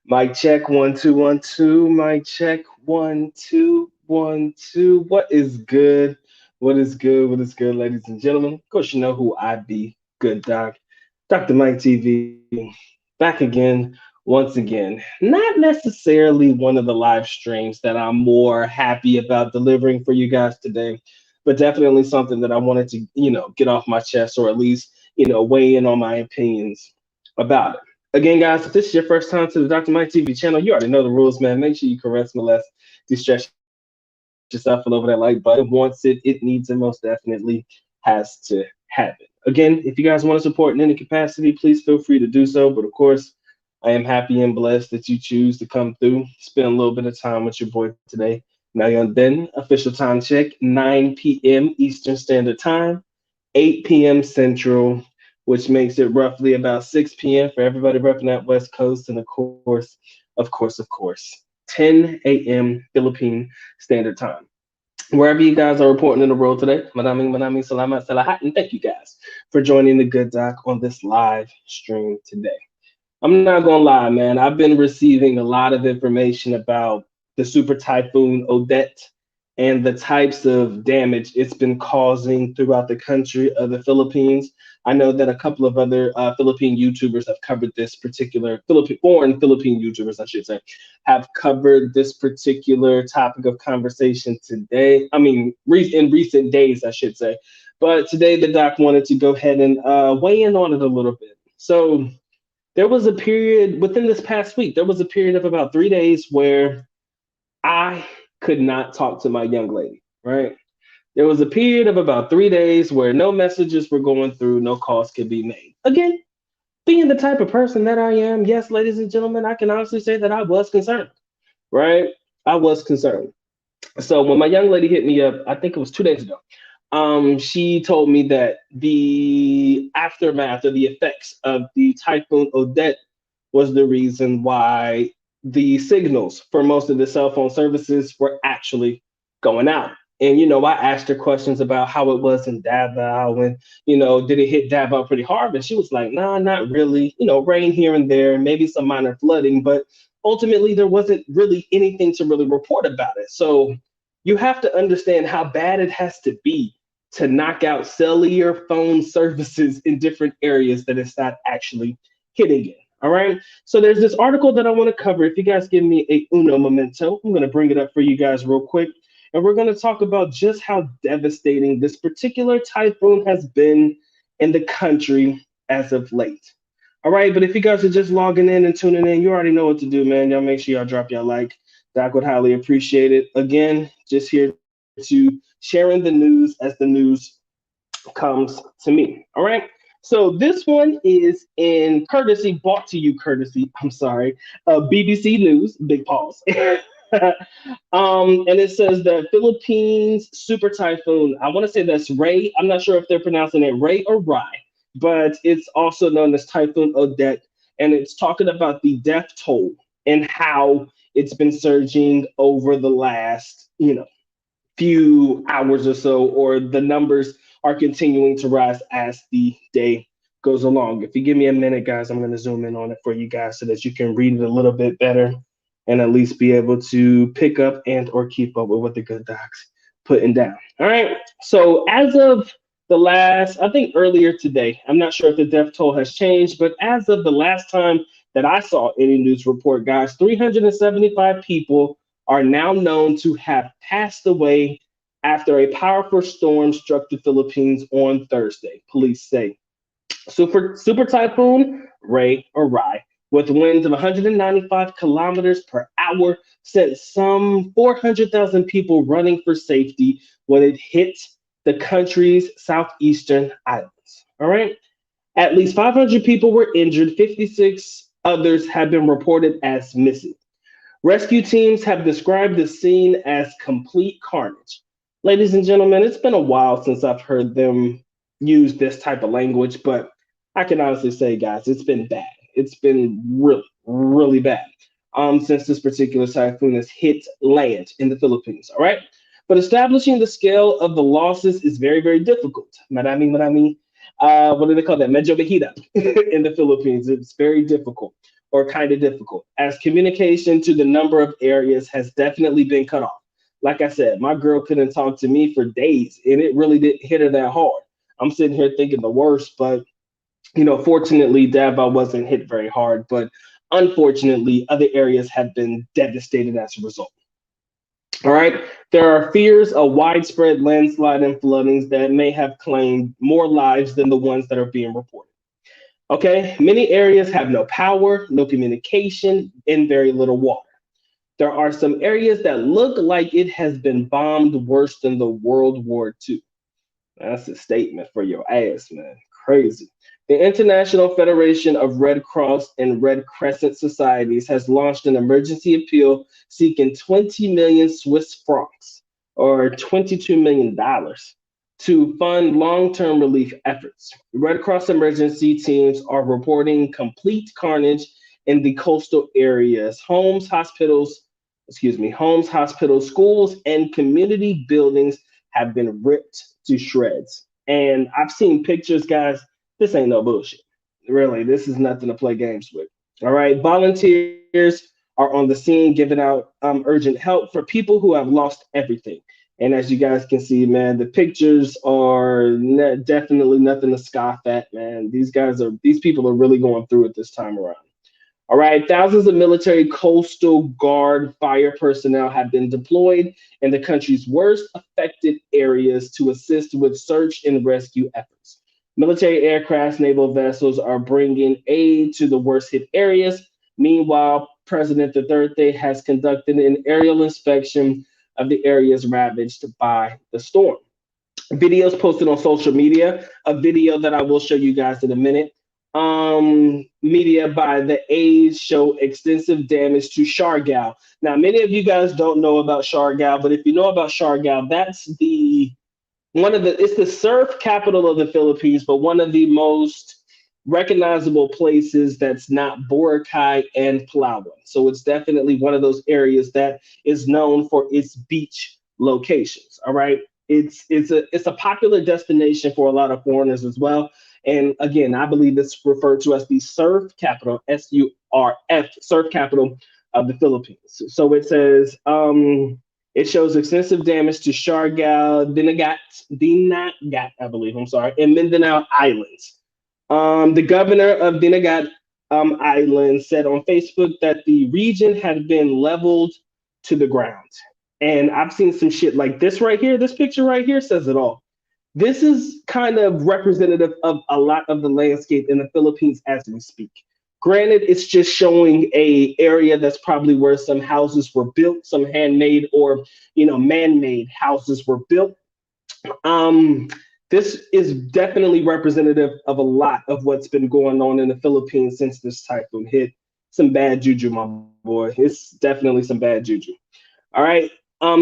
Mic check 1 2 1 2. Mic check 1 2 1 2. What is good? What is good? What is good, ladies and gentlemen? Of course, you know who I be. Good Doc, Dr. Mike TV, back again, once again. Not necessarily one of the live streams that I'm more happy about delivering for you guys today, but definitely something that I wanted to, get off my chest or at least, weigh in on my opinions about it. Again, guys, if this is your first time to the Dr. Mike TV channel, you already know the rules, man. Make sure you caress, molest, distress yourself all over that like button. Wants it needs it, most definitely has to have it. Again, if you guys want to support in any capacity, please feel free to do so. But of course, I am happy and blessed that you choose to come through, spend a little bit of time with your boy today. Now you're on then official time check, 9 p.m. Eastern Standard Time, 8 p.m. Central, which makes it roughly about 6 p.m. for everybody repping that West Coast. And of course, 10 a.m. Philippine Standard Time. Wherever you guys are reporting in the world today, Manami, Salamat, Salahat, and thank you guys for joining the Good Doc on this live stream today. I'm not gonna lie, man. I've been receiving a lot of information about the super typhoon Odette and the types of damage it's been causing throughout the country of the Philippines. I know that a couple of other Philippine YouTubers have covered this particular foreign Philippine YouTubers, I should say, have covered this particular topic of conversation today. I mean, in recent days, I should say. But today, the doc wanted to go ahead and weigh in on it a little bit. So there was a period within this past week, there was a period of about 3 days where I could not talk to my young lady, right? There was a period of about 3 days where no messages were going through, no calls could be made. Again, being the type of person that I am, yes, ladies and gentlemen, I can honestly say that I was concerned, right? I was concerned. So when my young lady hit me up, I think it was 2 days ago, she told me that the aftermath or the effects of the Typhoon Odette was the reason why the signals for most of the cell phone services were actually going out. And I asked her questions about how it was in Davao, and did it hit Davao pretty hard? And she was like, "Nah, not really. Rain here and there, maybe some minor flooding, but ultimately there wasn't really anything to really report about it." So you have to understand how bad it has to be to knock out cellular phone services in different areas that it's not actually hitting it. All right. So there's this article that I want to cover. If you guys give me a uno momento, I'm going to bring it up for you guys real quick. And we're going to talk about just how devastating this particular typhoon has been in the country as of late. All right. But if you guys are just logging in and tuning in, you already know what to do, man. Y'all make sure y'all drop y'all like. Doc would highly appreciate it. Again, just here to sharing the news as the news comes to me. All right. So this one is in courtesy, brought to you courtesy, I'm sorry, BBC News, big pause. And it says the Philippines super typhoon. I want to say that's Ray. I'm not sure if they're pronouncing it Ray or Rai, but it's also known as Typhoon Odette. And it's talking about the death toll and how it's been surging over the last, few hours or so, or the numbers are continuing to rise as the day goes along. If you give me a minute, guys, I'm going to zoom in on it for you guys so that you can read it a little bit better and at least be able to pick up and or keep up with what the good docs putting down. All right. So as of the last, I think earlier today, I'm not sure if the death toll has changed, but as of the last time that I saw any news report, guys, 375 people are now known to have passed away after a powerful storm struck the Philippines on Thursday, police say. Super Typhoon Ray or Rai, with winds of 195 kilometers per hour, sent some 400,000 people running for safety when it hit the country's southeastern islands. All right. At least 500 people were injured, 56 others have been reported as missing. Rescue teams have described the scene as complete carnage. Ladies and gentlemen, it's been a while since I've heard them use this type of language, but I can honestly say, guys, it's been bad. It's been really, really bad since this particular typhoon has hit land in the Philippines. All right. But establishing the scale of the losses is very, very difficult. What do they call that? Medyo mahirap in the Philippines. It's very difficult. or kind of difficult, as communication to the number of areas has definitely been cut off. Like I said, my girl couldn't talk to me for days, and it really didn't hit her that hard. I'm sitting here thinking the worst, but fortunately, Davao wasn't hit very hard, but unfortunately, other areas have been devastated as a result. All right. There are fears of widespread landslide and floodings that may have claimed more lives than the ones that are being reported. Okay. Many areas have no power, no communication, and very little water. There are some areas that look like it has been bombed worse than the World War II. That's a statement for your ass, man. Crazy. The International Federation of Red Cross and Red Crescent Societies has launched an emergency appeal seeking 20 million Swiss francs or $22 million to fund long term relief efforts. Red Cross emergency teams are reporting complete carnage in the coastal areas. Homes, hospitals, schools, and community buildings have been ripped to shreds. And I've seen pictures, guys. This ain't no bullshit. Really, this is nothing to play games with. All right. Volunteers are on the scene giving out urgent help for people who have lost everything. And as you guys can see, man, the pictures are definitely nothing to scoff at, man. These people are really going through it this time around. All right, thousands of military coastal guard fire personnel have been deployed in the country's worst affected areas to assist with search and rescue efforts. Military aircraft, naval vessels are bringing aid to the worst hit areas. Meanwhile, President Duterte has conducted an aerial inspection of the areas ravaged by the storm. Videos posted on social media, a video that I will show you guys in a minute. Media by the A's show extensive damage to Siargao. Now, many of you guys don't know about Siargao, but if you know about Siargao, that's it's the surf capital of the Philippines, but one of the most recognizable places that's not Boracay and Palawan. So it's definitely one of those areas that is known for its beach locations. All right. It's a popular destination for a lot of foreigners as well. And again, I believe it's referred to as the surf capital, SURF, surf capital of the Philippines. So it says it shows extensive damage to Siargao, Dinagat, I believe, I'm sorry, and Mindanao Islands. The governor of Dinagat Island said on Facebook that the region had been leveled to the ground. And I've seen some shit like this right here. This picture right here says it all. This is kind of representative of a lot of the landscape in the Philippines as we speak. Granted, it's just showing a area that's probably where some houses were built, some handmade or man-made houses were built. Um, this is definitely representative of a lot of what's been going on in the Philippines since this typhoon hit. Some bad juju, my boy. It's definitely some bad juju. All right.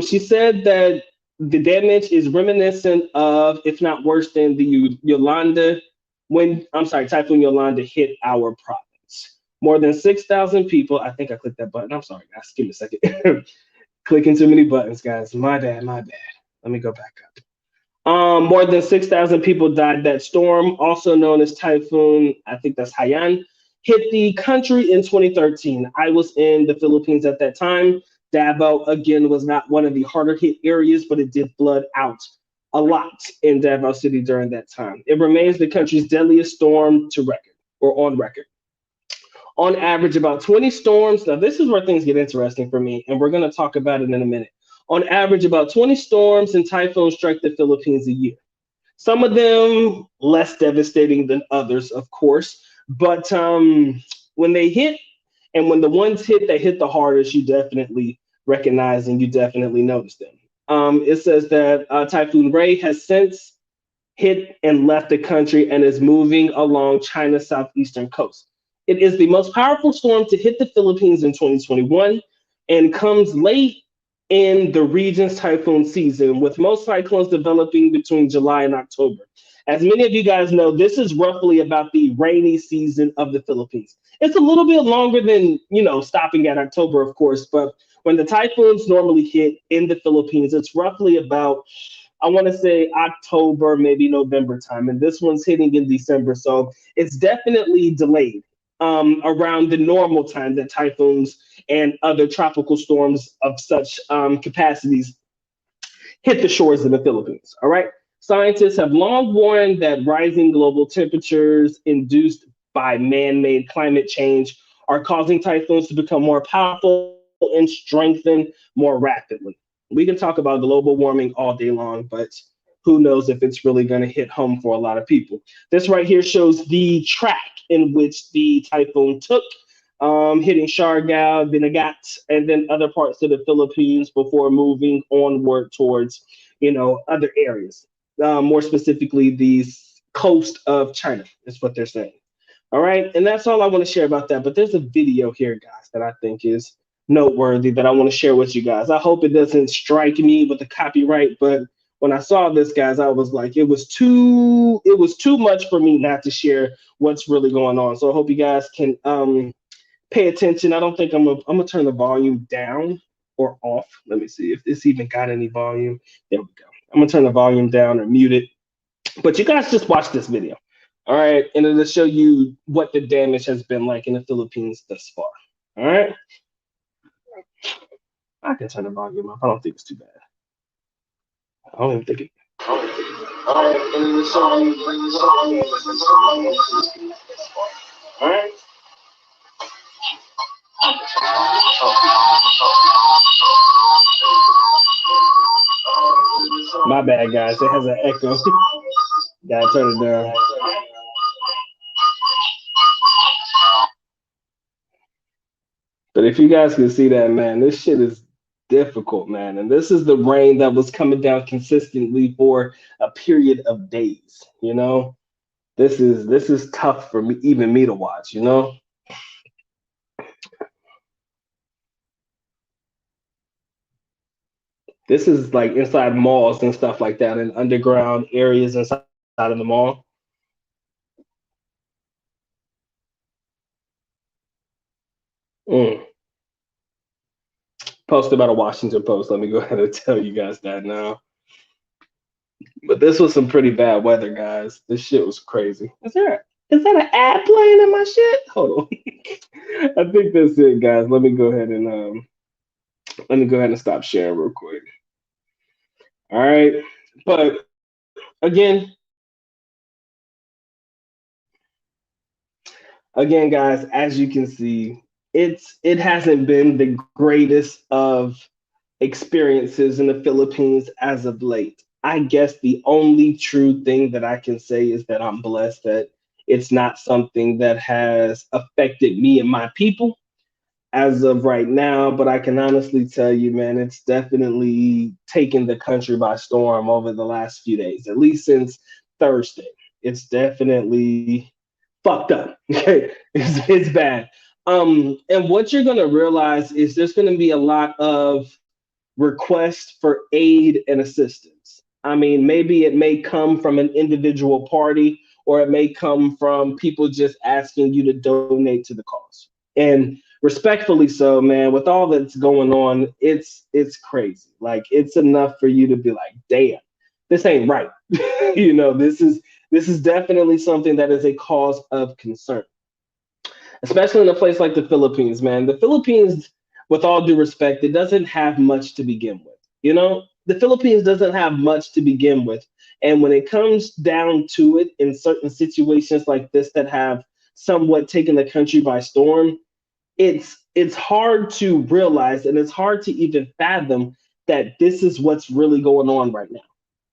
She said that the damage is reminiscent of, if not worse than the Typhoon Yolanda hit our province. More than 6,000 people. I think I clicked that button. I'm sorry, guys. Give me a second. Clicking too many buttons, guys. My bad, my bad. Let me go back up. More than 6,000 people died. That storm, also known as Typhoon, I think that's Haiyan, hit the country in 2013. I was in the Philippines at that time. Davao, again, was not one of the harder hit areas, but it did flood out a lot in Davao City during that time. It remains the country's deadliest storm to record, or on record. On average, about 20 storms. Now, this is where things get interesting for me, and we're going to talk about it in a minute. On average, about 20 storms and typhoons strike the Philippines a year. Some of them less devastating than others, of course. But when they hit, and when the ones hit that hit the hardest, you definitely recognize and you definitely notice them. It says that Typhoon Rai has since hit and left the country and is moving along China's southeastern coast. It is the most powerful storm to hit the Philippines in 2021 and comes late in the region's typhoon season, with most cyclones developing between July and October. As many of you guys know, this is roughly about the rainy season of the Philippines. It's a little bit longer than, stopping at October, of course, but when the typhoons normally hit in the Philippines, it's roughly about, I want to say October, maybe November time. And this one's hitting in December. So it's definitely delayed. around the normal time that typhoons and other tropical storms of such capacities hit the shores of the Philippines. All right. Scientists have long warned that rising global temperatures induced by man made climate change are causing typhoons to become more powerful and strengthen more rapidly. We can talk about global warming all day long, but who knows if it's really going to hit home for a lot of people. This right here shows the track in which the typhoon took, hitting Siargao, Dinagat, and then other parts of the Philippines before moving onward towards, other areas. More specifically, the coast of China is what they're saying. All right, and that's all I want to share about that. But there's a video here, guys, that I think is noteworthy that I want to share with you guys. I hope it doesn't strike me with the copyright, but when I saw this, guys, I was like, it was too much for me not to share what's really going on. So I hope you guys can pay attention. I don't think I'm gonna turn the volume down or off. Let me see if this even got any volume. There we go. I'm gonna turn the volume down or mute it. But you guys just watch this video. All right, and it'll show you what the damage has been like in the Philippines thus far. All right, I can turn the volume up. I don't think it's too bad. I don't even think it. All right, and it'll show you all right. My bad, guys. It has an echo. Gotta turn it down. But if you guys can see that, man, this shit is difficult, man. And this is the rain that was coming down consistently for a period of days. This is tough for me, even me to watch. This is like inside malls and stuff like that, and underground areas inside of the mall. Mm. Posted about a Washington Post. Let me go ahead and tell you guys that now. But this was some pretty bad weather, guys. This shit was crazy. Is that an ad playing in my shit? Hold on. I think that's it, guys. Let me go ahead and stop sharing real quick. All right. But again, guys, as you can see, it hasn't been the greatest of experiences in the Philippines as of late. I guess the only true thing that I can say is that I'm blessed that it's not something that has affected me and my people as of right now, but I can honestly tell you, man, it's definitely taken the country by storm over the last few days, at least since Thursday. It's definitely fucked up. Okay, it's bad. And what you're gonna realize is there's gonna be a lot of requests for aid and assistance. I mean, maybe it may come from an individual party or it may come from people just asking you to donate to the cause. And respectfully so, man, with all that's going on, it's crazy. Like it's enough for you to be like, damn, this ain't right. This is definitely something that is a cause of concern, especially in a place like the Philippines, man. The Philippines, with all due respect, it doesn't have much to begin with. The Philippines doesn't have much to begin with. And when it comes down to it, in certain situations like this that have somewhat taken the country by storm, it's hard to realize and it's hard to even fathom that this is what's really going on right now.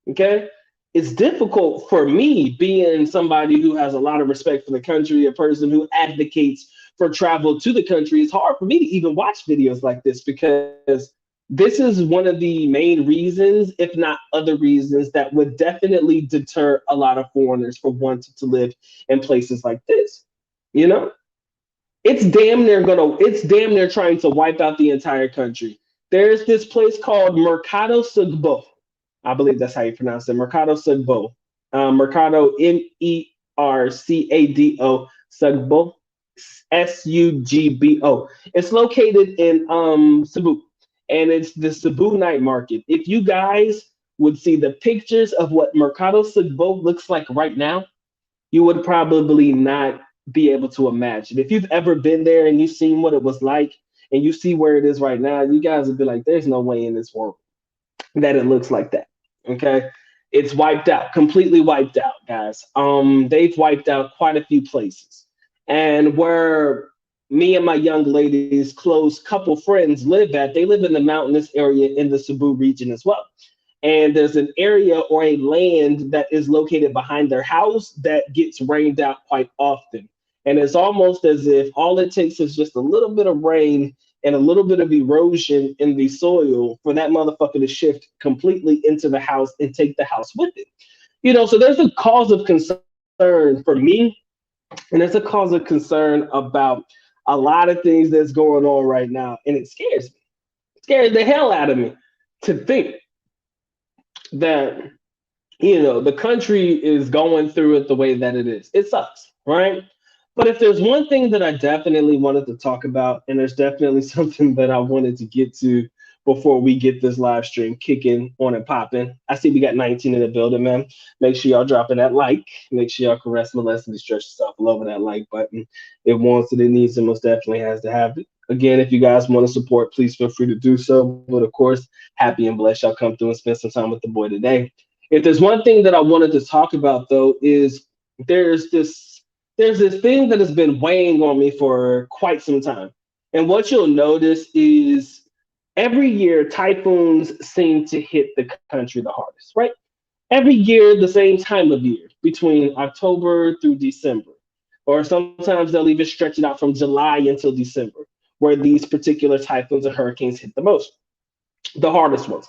Okay, it's difficult for me being somebody who has a lot of respect for the country, a person who advocates for travel to the country. It's hard for me to even watch videos like this because this is one of the main reasons, if not other reasons, that would definitely deter a lot of foreigners from wanting to live in places like this. You know, it's damn near trying to wipe out the entire country. There's this place called Mercado Sugbo. I believe that's how you pronounce it. Mercado Sugbo. Mercado Mercado Sugbo. Sugbo. It's located in Cebu, and it's the Cebu night market. If you guys would see the pictures of what Mercado Sugbo looks like right now, you would probably not be able to imagine. If you've ever been there and you've seen what it was like and you see where it is right now, you guys would be like, there's no way in this world that it looks like that. Okay. It's wiped out, completely wiped out, guys. They've wiped out quite a few places. And where me and my young lady's close couple friends live at, they live in the mountainous area in the Cebu region as well. And there's an area or a land that is located behind their house that gets rained out quite often. And it's almost as if all it takes is just a little bit of rain and a little bit of erosion in the soil for that motherfucker to shift completely into the house and take the house with it. So there's a cause of concern for me, and there's a cause of concern about a lot of things that's going on right now, and it scares me. It scares the hell out of me to think that the country is going through it the way that it is. It sucks, right? But if there's one thing that I definitely wanted to talk about, and there's definitely something that I wanted to get to before we get this live stream kicking on and popping. I see we got 19 in the building, man. Make sure y'all dropping that like. Make sure y'all caress, molest, and stretch yourself all over that like button. It wants it, it needs it, most definitely has to have it. Again, if you guys want to support, please feel free to do so. But of course, happy and blessed y'all come through and spend some time with the boy today. If there's one thing that I wanted to talk about though, is there's this there's this thing that has been weighing on me for quite some time. And what you'll notice is every year typhoons seem to hit the country the hardest, right? Every year, the same time of year, between October through December. Or sometimes they'll even stretch it out from July until December, where these particular typhoons and hurricanes hit the most, the hardest ones.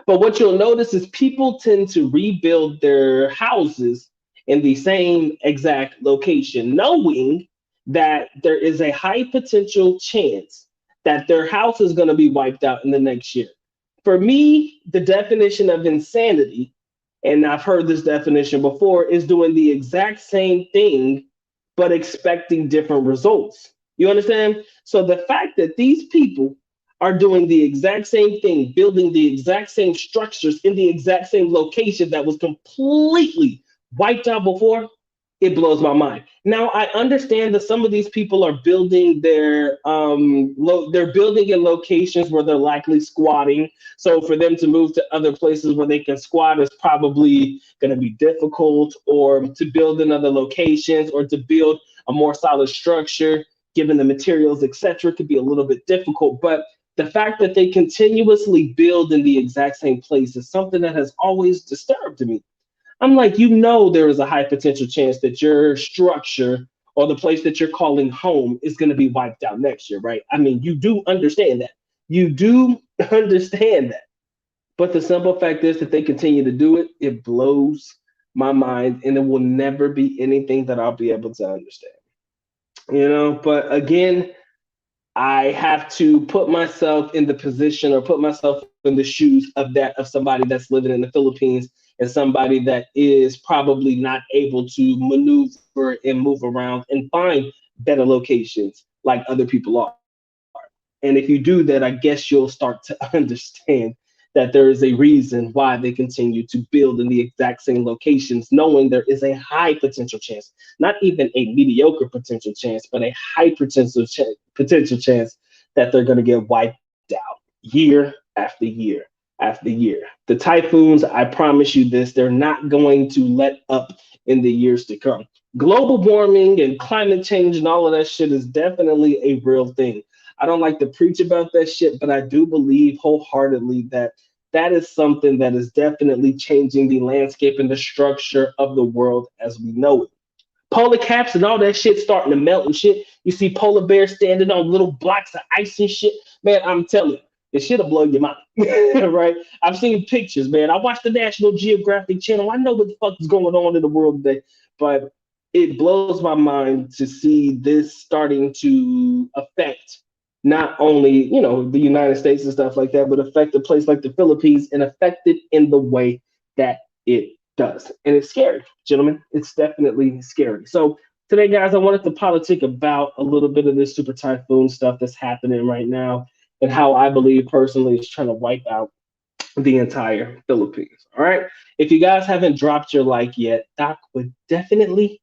But what you'll notice is people tend to rebuild their houses in the same exact location, knowing that there is a high potential chance that their house is going to be wiped out in the next year. For me, the definition of insanity, and I've heard this definition before, is doing the exact same thing but expecting different results. You understand? So the fact that these people are doing the exact same thing, building the exact same structures in the exact same location that was completely wiped out before, it blows my mind. Now I understand that some of these people are building they're building in locations where they're likely squatting. So for them to move to other places where they can squat is probably going to be difficult, or to build in other locations, or to build a more solid structure, given the materials, etc., could be a little bit difficult. But the fact that they continuously build in the exact same place is something that has always disturbed me. I'm like, there is a high potential chance that your structure or the place that you're calling home is going to be wiped out next year, right? I mean, you do understand that. You do understand that. But the simple fact is that they continue to do it. It blows my mind, and it will never be anything that I'll be able to understand. But again, I have to put myself in the position, or put myself in the shoes of somebody that's living in the Philippines, and somebody that is probably not able to maneuver and move around and find better locations like other people are. And if you do that, I guess you'll start to understand that there is a reason why they continue to build in the exact same locations, knowing there is a high potential chance, not even a mediocre potential chance, but a high potential chance that they're going to get wiped out year after year after year. The typhoons, I promise you this, they're not going to let up in the years to come. Global warming and climate change and all of that shit is definitely a real thing. I don't like to preach about that shit, but I do believe wholeheartedly that that is something that is definitely changing the landscape and the structure of the world as we know it. Polar caps and all that shit starting to melt and shit. You see polar bears standing on little blocks of ice and shit. Man, I'm telling you, it should have blown your mind, right? I've seen pictures, man. I watched the National Geographic Channel. I know what the fuck is going on in the world today, but it blows my mind to see this starting to affect not only the United States and stuff like that, but affect a place like the Philippines, and affect it in the way that it does. And it's scary, gentlemen. It's definitely scary. So today, guys, I wanted to politic about a little bit of this super typhoon stuff that's happening right now, and how I believe personally is trying to wipe out the entire Philippines. All right. If you guys haven't dropped your like yet, Doc would definitely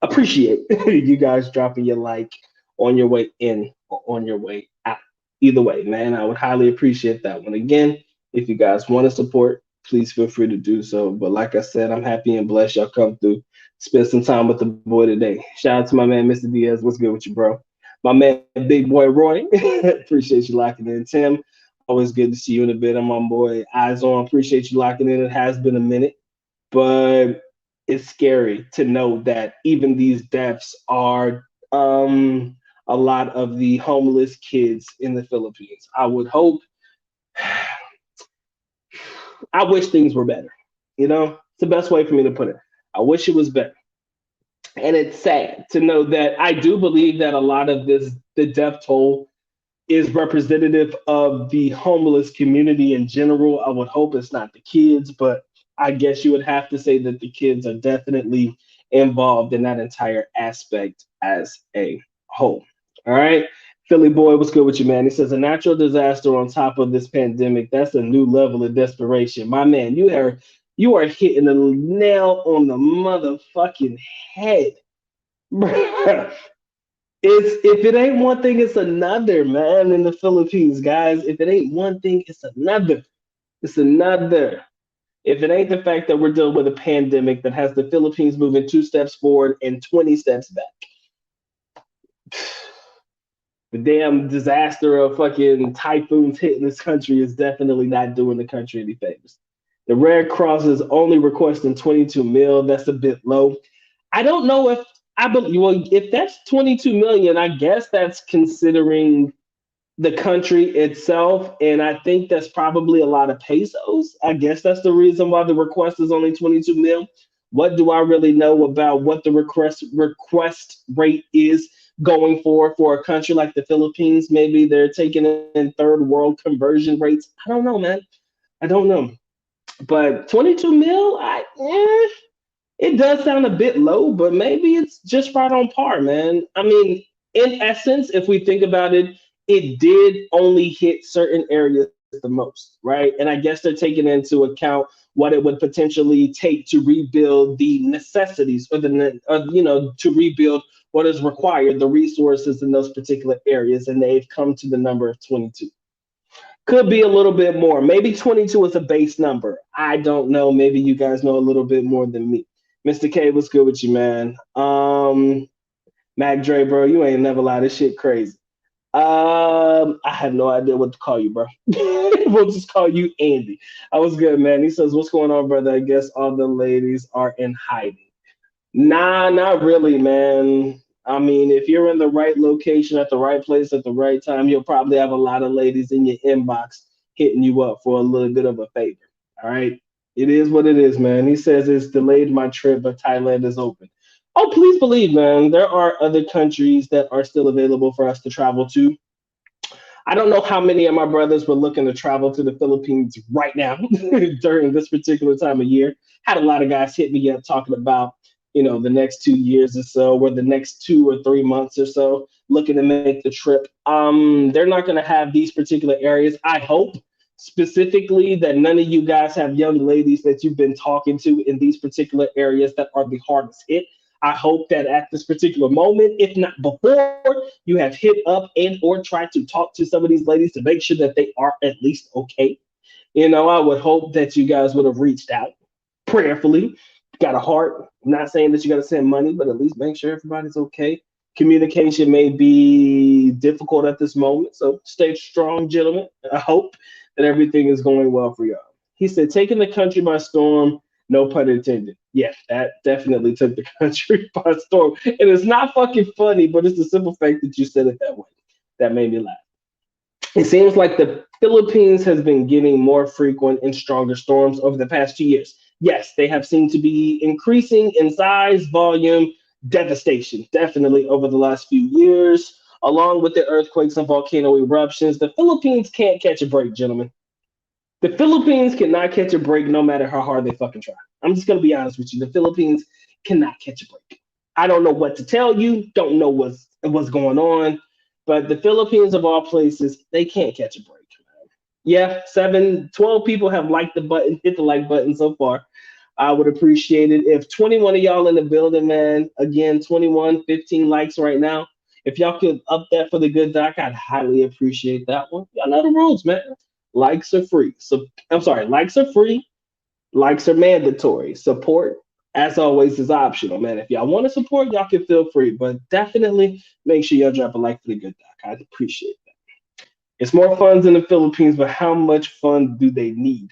appreciate you guys dropping your like on your way in or on your way out. Either way, man, I would highly appreciate that one. Again, if you guys want to support, please feel free to do so. But like I said, I'm happy and blessed y'all come through, spend some time with the boy today. Shout out to my man, Mr. Diaz. What's good with you, bro? My man, Big Boy Roy. Appreciate you locking in. Tim, always good to see you in a bit. I'm my boy Eyes On. Appreciate you locking in. It has been a minute, but it's scary to know that even these deaths are a lot of the homeless kids in the Philippines. I would hope, I wish things were better. You know, it's the best way for me to put it. I wish it was better. And it's sad to know that I do believe that a lot of this, the death toll, is representative of the homeless community in general. I would hope it's not the kids, but I guess you would have to say that the kids are definitely involved in that entire aspect as a whole. All right. Philly boy, what's good with you, man? He says a natural disaster on top of this pandemic. That's a new level of desperation. My man, you are hitting the nail on the motherfucking head. It's if it ain't one thing, it's another, man, in the Philippines, guys. If it ain't one thing, it's another. It's another. If it ain't the fact that we're dealing with a pandemic that has the Philippines moving 2 steps forward and 20 steps back. The damn disaster of fucking typhoons hitting this country is definitely not doing the country any favors. The Red Cross is only requesting 22 mil. That's a bit low. I don't know if I believe, well, if that's 22 million, I guess that's considering the country itself. And I think that's probably a lot of pesos. I guess that's the reason why the request is only 22 mil. What do I really know about what the request rate is going for a country like the Philippines? Maybe they're taking in third world conversion rates. I don't know, man. I don't know. But 22 mil, it does sound a bit low, but maybe it's just right on par, man. I mean, in essence, if we think about it, it did only hit certain areas the most, right? And I guess they're taking into account what it would potentially take to rebuild the necessities to rebuild what is required, the resources in those particular areas, and they've come to the number of 22. Could be a little bit more. Maybe 22 is a base number. I don't know. Maybe you guys know a little bit more than me. Mr. K, what's good with you, man? Mac Dre, bro, you ain't never lied. This shit crazy. I have no idea what to call you, bro. We'll just call you Andy. I was good, man. He says, "What's going on, brother? I guess all the ladies are in hiding." Nah, not really, man. I mean, if you're in the right location at the right place at the right time, you'll probably have a lot of ladies in your inbox hitting you up for a little bit of a favor. All right. It is what it is, man. He says it's delayed my trip, but Thailand is open. Oh, please believe, man, there are other countries that are still available for us to travel to. I don't know how many of my brothers were looking to travel to the Philippines right now during this particular time of year. Had a lot of guys hit me up talking about, the next 2 years or so, or the next 2 or 3 months or so, looking to make the trip. They're not going to have these particular areas. I hope specifically that none of you guys have young ladies that you've been talking to in these particular areas that are the hardest hit. I hope that at this particular moment, if not before, you have hit up and or tried to talk to some of these ladies to make sure that they are at least okay. I would hope that you guys would have reached out prayerfully, got a heart. I'm not saying that you got to send money, but at least make sure everybody's okay. Communication may be difficult at this moment, so stay strong, gentlemen. I hope that everything is going well for y'all. He said, taking the country by storm, no pun intended. Yeah, that definitely took the country by storm. And it's not fucking funny, but it's the simple fact that you said it that way that made me laugh. It seems like the Philippines has been getting more frequent and stronger storms over the past 2 years. Yes, they have seemed to be increasing in size, volume, devastation, definitely over the last few years. Along with the earthquakes and volcano eruptions, the Philippines can't catch a break, gentlemen. The Philippines cannot catch a break no matter how hard they fucking try. I'm just gonna be honest with you. The Philippines cannot catch a break. I don't know what to tell you, don't know what's going on, but the Philippines of all places, they can't catch a break. Yeah, 12 people have liked the button, hit the like button so far. I would appreciate it if 21 of y'all in the building, man. Again, 21, 15 likes right now. If y'all could up that for the good doc, I'd highly appreciate that one. Y'all know the rules, man. Likes are free. So I'm sorry, likes are free. Likes are mandatory. Support, as always, is optional, man. If y'all want to support, y'all can feel free, but definitely make sure y'all drop a like for the good doc. I'd appreciate that. It's more funds in the Philippines, but how much fun do they need?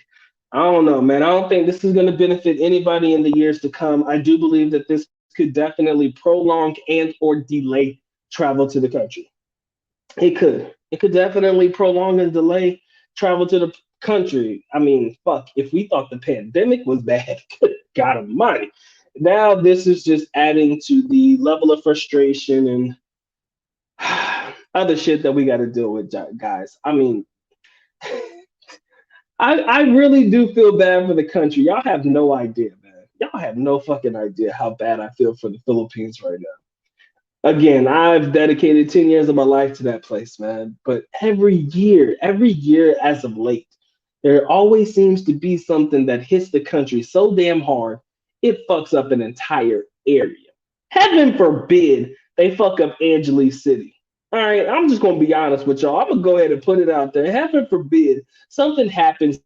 I don't know, man. I don't think this is going to benefit anybody in the years to come. I do believe that this could definitely prolong and or delay travel to the country. It could. It could definitely prolong and delay travel to the country. I mean, fuck, if we thought the pandemic was bad, good God Almighty. Now this is just adding to the level of frustration and other shit that we got to deal with, guys. I mean, I really do feel bad for the country. Y'all have no idea, man. Y'all have no fucking idea how bad I feel for the Philippines right now. Again, I've dedicated 10 years of my life to that place, man. But every year as of late, there always seems to be something that hits the country so damn hard, it fucks up an entire area. Heaven forbid they fuck up Angeles City. All right, I'm just gonna be honest with y'all. I'm gonna go ahead and put it out there. Heaven forbid something happens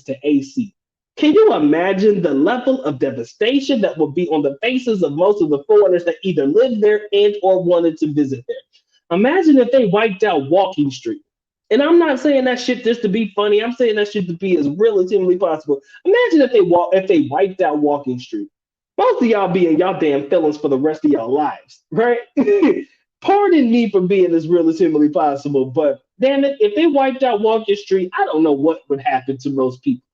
to AC. Can you imagine the level of devastation that will be on the faces of most of the foreigners that either live there and or wanted to visit there? Imagine if they wiped out Walking Street. And I'm not saying that shit just to be funny. I'm saying that shit to be as real as humanly possible. Imagine if they wiped out Walking Street. Most of y'all be in y'all damn feelings for the rest of y'all lives, right? Pardon me for being as real as humanly possible, but damn it, if they wiped out Walking Street, I don't know what would happen to most people,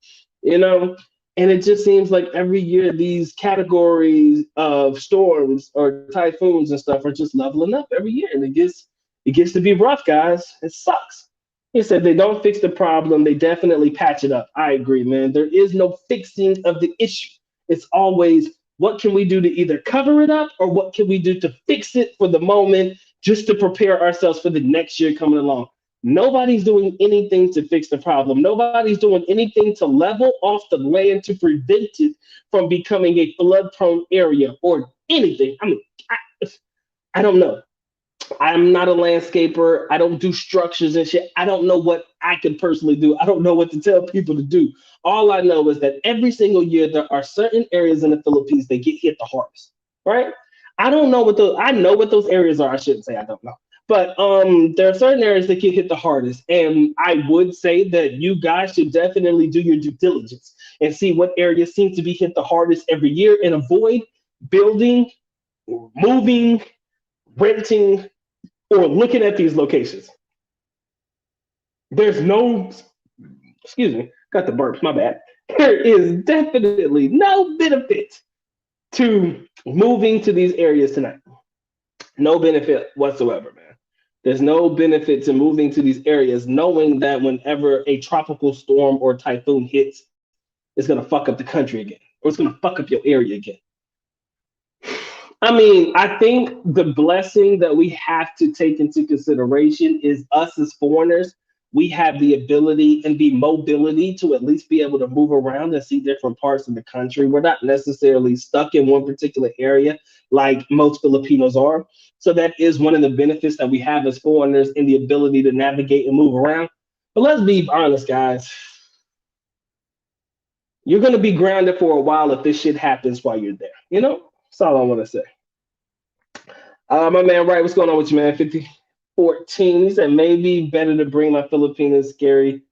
you know? And it just seems like every year these categories of storms or typhoons and stuff are just leveling up every year, and it gets to be rough, guys. It sucks. He said they don't fix the problem, they definitely patch it up. I agree, man. There is no fixing of the issue. It's always what can we do to either cover it up or what can we do to fix it for the moment just to prepare ourselves for the next year coming along. Nobody's doing anything to fix the problem. Nobody's doing anything to level off the land to prevent it from becoming a flood prone area or anything. I mean, I don't know. I'm not a landscaper. I don't do structures and shit. I don't know what I can personally do. I don't know what to tell people to do. All I know is that every single year there are certain areas in the Philippines that get hit the hardest, right? I don't know what those. I know what those areas are. I shouldn't say I don't know, but there are certain areas that get hit the hardest, and I would say that you guys should definitely do your due diligence and see what areas seem to be hit the hardest every year, and avoid building, moving, renting, or looking at these locations. There's no, excuse me, got the burps, my bad. There is definitely no benefit to moving to these areas tonight. No benefit whatsoever, man. There's no benefit to moving to these areas knowing that whenever a tropical storm or typhoon hits, it's going to fuck up the country again, or it's going to fuck up your area again. I mean, I think the blessing that we have to take into consideration is us as foreigners. We have the ability and the mobility to at least be able to move around and see different parts of the country. We're not necessarily stuck in one particular area like most Filipinos are. So that is one of the benefits that we have as foreigners in the ability to navigate and move around. But let's be honest, guys. You're going to be grounded for a while if this shit happens while you're there. You know, that's all I want to say. My man, right? What's going on with you, man? 5014. He said maybe better to bring my Filipino scary.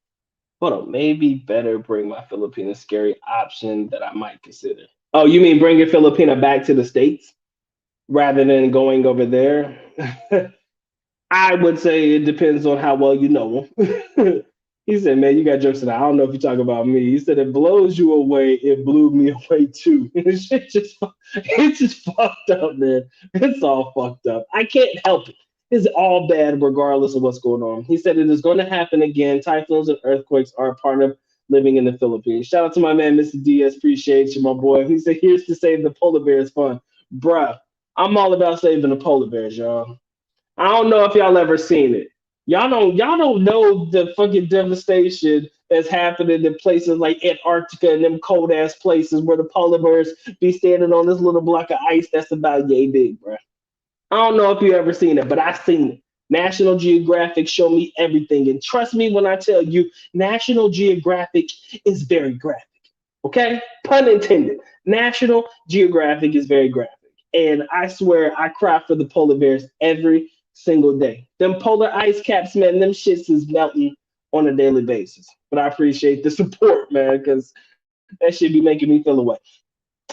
Hold on, maybe better bring my Filipino scary option that I might consider. Oh, you mean bring your Filipina back to the States rather than going over there? I would say it depends on how well you know him. He said, man, you got jokes tonight. I don't know if you're talking about me. He said, it blows you away. It blew me away too. It's just fucked up, man. It's all fucked up. I can't help it. It's all bad regardless of what's going on. He said, it is going to happen again. Typhoons and earthquakes are a part of living in the Philippines. Shout out to my man, Mr. Diaz. Appreciate you, my boy. He said, here's to save the polar bears fun. Bruh, I'm all about saving the polar bears, y'all. I don't know if y'all ever seen it. Y'all don't know the fucking devastation that's happening in places like Antarctica and them cold ass places where the polar bears be standing on this little block of ice that's about yay big, bro. I don't know if you ever seen it, but I've seen it. National Geographic show me everything, and trust me when I tell you, National Geographic is very graphic. Okay, pun intended. National Geographic is very graphic, and I swear I cry for the polar bears every single day. Them polar ice caps, man, them shits is melting on a daily basis. But I appreciate the support, man, because that should be making me feel away.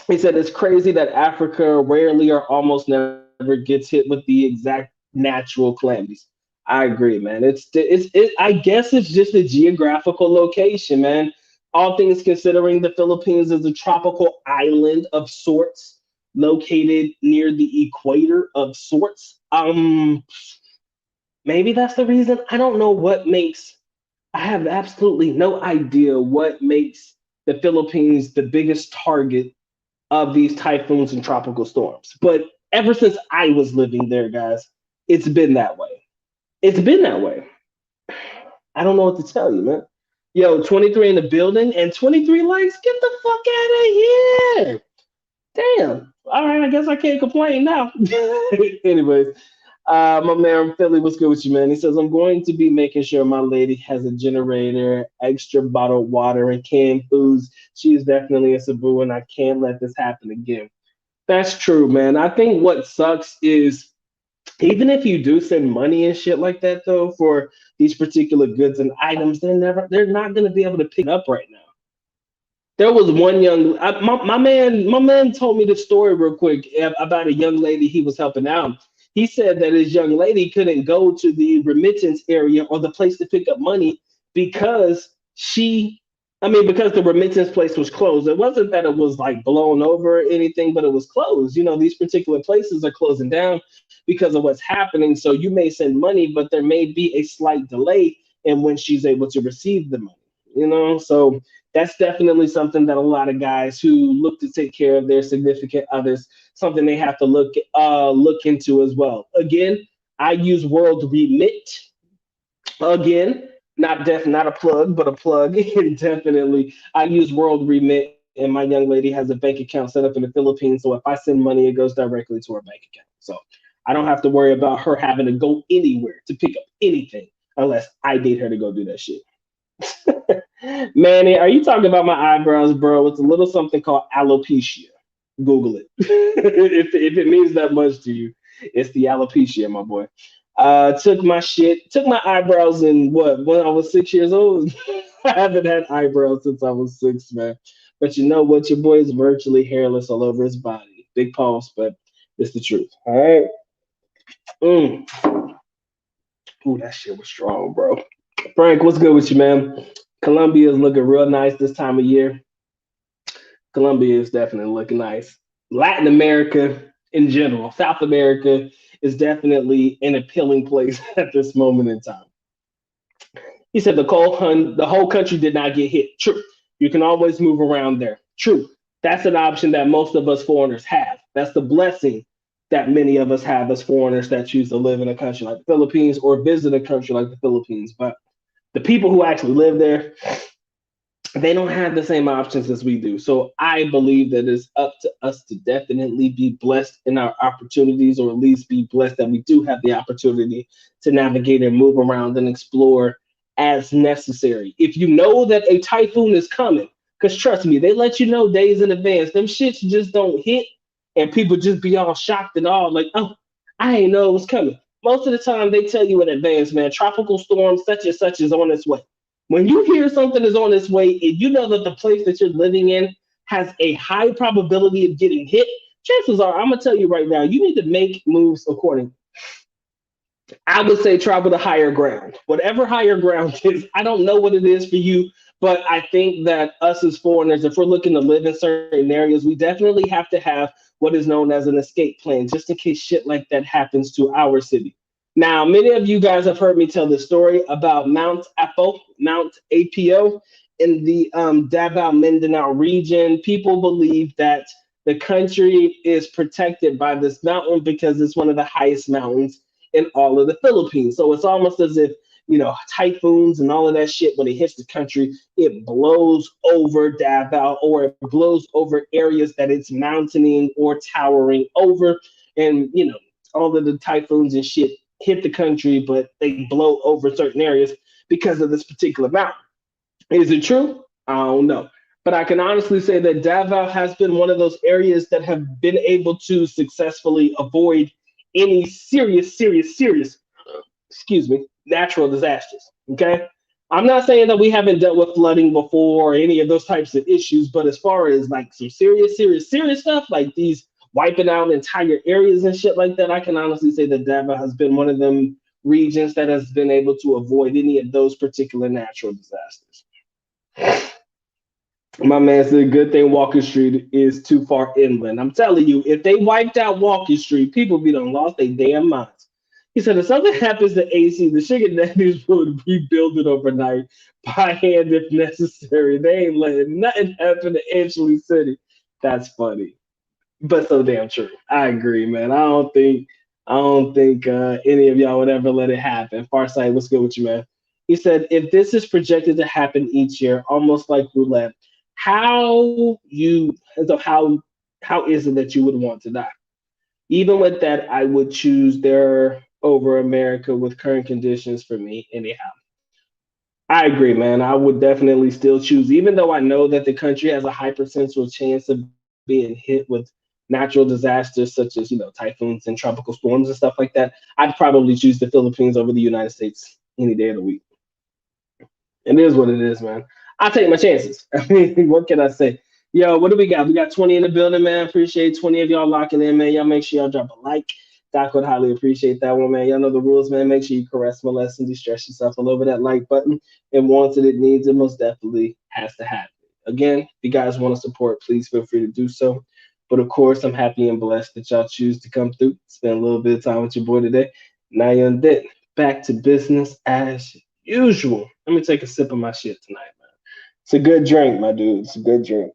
He said it's crazy that Africa rarely or almost never gets hit with the exact natural calamities. I agree, man. I guess it's just a geographical location, man. All things considering, the Philippines is a tropical island of sorts, located near the equator of sorts. Maybe that's the reason. I don't know what makes. I have absolutely no idea what makes the Philippines the biggest target of these typhoons and tropical storms. But ever since I was living there, guys, it's been that way. It's been that way. I don't know what to tell you, man. Yo, 23 in the building and 23 likes. Get the fuck out of here. Damn. All right, I guess I can't complain now. Anyways, my man Philly, what's good with you, man? He says, I'm going to be making sure my lady has a generator, extra bottled water, and canned foods. She is definitely a Cebu, and I can't let this happen again. That's true, man. I think what sucks is even if you do send money and shit like that, though, for these particular goods and items, they're not going to be able to pick it up right now. There was one my man told me the story real quick about a young lady he was helping out. He said that his young lady couldn't go to the remittance area or the place to pick up money because because the remittance place was closed. It wasn't that it was like blown over or anything, but it was closed. These particular places are closing down because of what's happening. So you may send money, but there may be a slight delay in when she's able to receive the money. So that's definitely something that a lot of guys who look to take care of their significant others, something they have to look into as well. Again, I use World Remit. Again, not a plug, but a plug. And definitely, I use World Remit, and my young lady has a bank account set up in the Philippines. So if I send money, it goes directly to her bank account. So I don't have to worry about her having to go anywhere to pick up anything unless I need her to go do that shit. Manny, are you talking about my eyebrows, bro? It's a little something called alopecia. Google it. if it means that much to you, it's the alopecia, my boy. Took my eyebrows in what when I was 6 years old. I haven't had eyebrows since I was six, man. But you know what? Your boy is virtually hairless all over his body. Big pause, but it's the truth. All right. Mm. Ooh, that shit was strong, bro. Frank, what's good with you, man? Colombia is looking real nice this time of year. Colombia is definitely looking nice. Latin America in general, South America is definitely an appealing place at this moment in time. He said the whole country did not get hit. True. You can always move around there. True. That's an option that most of us foreigners have. That's the blessing that many of us have as foreigners that choose to live in a country like the Philippines or visit a country like the Philippines. But the people who actually live there, they don't have the same options as we do. So I believe that it's up to us to definitely be blessed in our opportunities, or at least be blessed that we do have the opportunity to navigate and move around and explore as necessary. If you know that a typhoon is coming, because trust me, they let you know days in advance. Them shits just don't hit, and people just be all shocked and all like, oh, I ain't know it was coming. Most of the time, they tell you in advance, man, tropical storm such and such is on its way. When you hear something is on its way and you know that the place that you're living in has a high probability of getting hit, chances are, I'm gonna tell you right now, you need to make moves accordingly. I would say travel to higher ground. Whatever higher ground is, I don't know what it is for you, but I think that us as foreigners, if we're looking to live in certain areas, we definitely have to have what is known as an escape plan, just in case shit like that happens to our city. Now, many of you guys have heard me tell this story about Mount Apo in the Davao Mindanao region. People believe that the country is protected by this mountain because it's one of the highest mountains in all of the Philippines. So it's almost as if typhoons and all of that shit, when it hits the country, it blows over Davao, or it blows over areas that it's mountaining or towering over. And, all of the typhoons and shit hit the country, but they blow over certain areas because of this particular mountain. Is it true? I don't know. But I can honestly say that Davao has been one of those areas that have been able to successfully avoid any serious, excuse me, natural disasters. Okay. I'm not saying that we haven't dealt with flooding before or any of those types of issues, but as far as like some serious stuff, like these wiping out entire areas and shit like that, I can honestly say that Davao has been one of them regions that has been able to avoid any of those particular natural disasters. My man said, good thing Walker Street is too far inland. I'm telling you, if they wiped out Walker Street, people be done lost their damn minds. He said, if something happens to AC, the sugar daddies would rebuild it overnight by hand if necessary. They ain't letting nothing happen to Angeles City. That's funny, but so damn true. I agree, man. I don't think any of y'all would ever let it happen. Farsight, what's good with you, man? He said, if this is projected to happen each year, almost like roulette, how is it that you would want to die? Even with that, I would choose there over America with current conditions for me, anyhow. I agree, man. I would definitely still choose, even though I know that the country has a high percentage chance of being hit with natural disasters such as, typhoons and tropical storms and stuff like that. I'd probably choose the Philippines over the United States any day of the week. It is what it is, man. I take my chances. I mean, what can I say? Yo, what do we got? We got 20 in the building, man. Appreciate 20 of y'all locking in, man. Y'all make sure y'all drop a like. Doc would highly appreciate that one, man. Y'all know the rules, man. Make sure you caress, molest, and distress yourself all over that like button. And wants it, it needs it, most definitely has to happen. Again, if you guys want to support, please feel free to do so. But of course, I'm happy and blessed that y'all choose to come through, spend a little bit of time with your boy today. Now you're on deck. Back to business as usual. Let me take a sip of my shit tonight, man. It's a good drink, my dude. It's a good drink.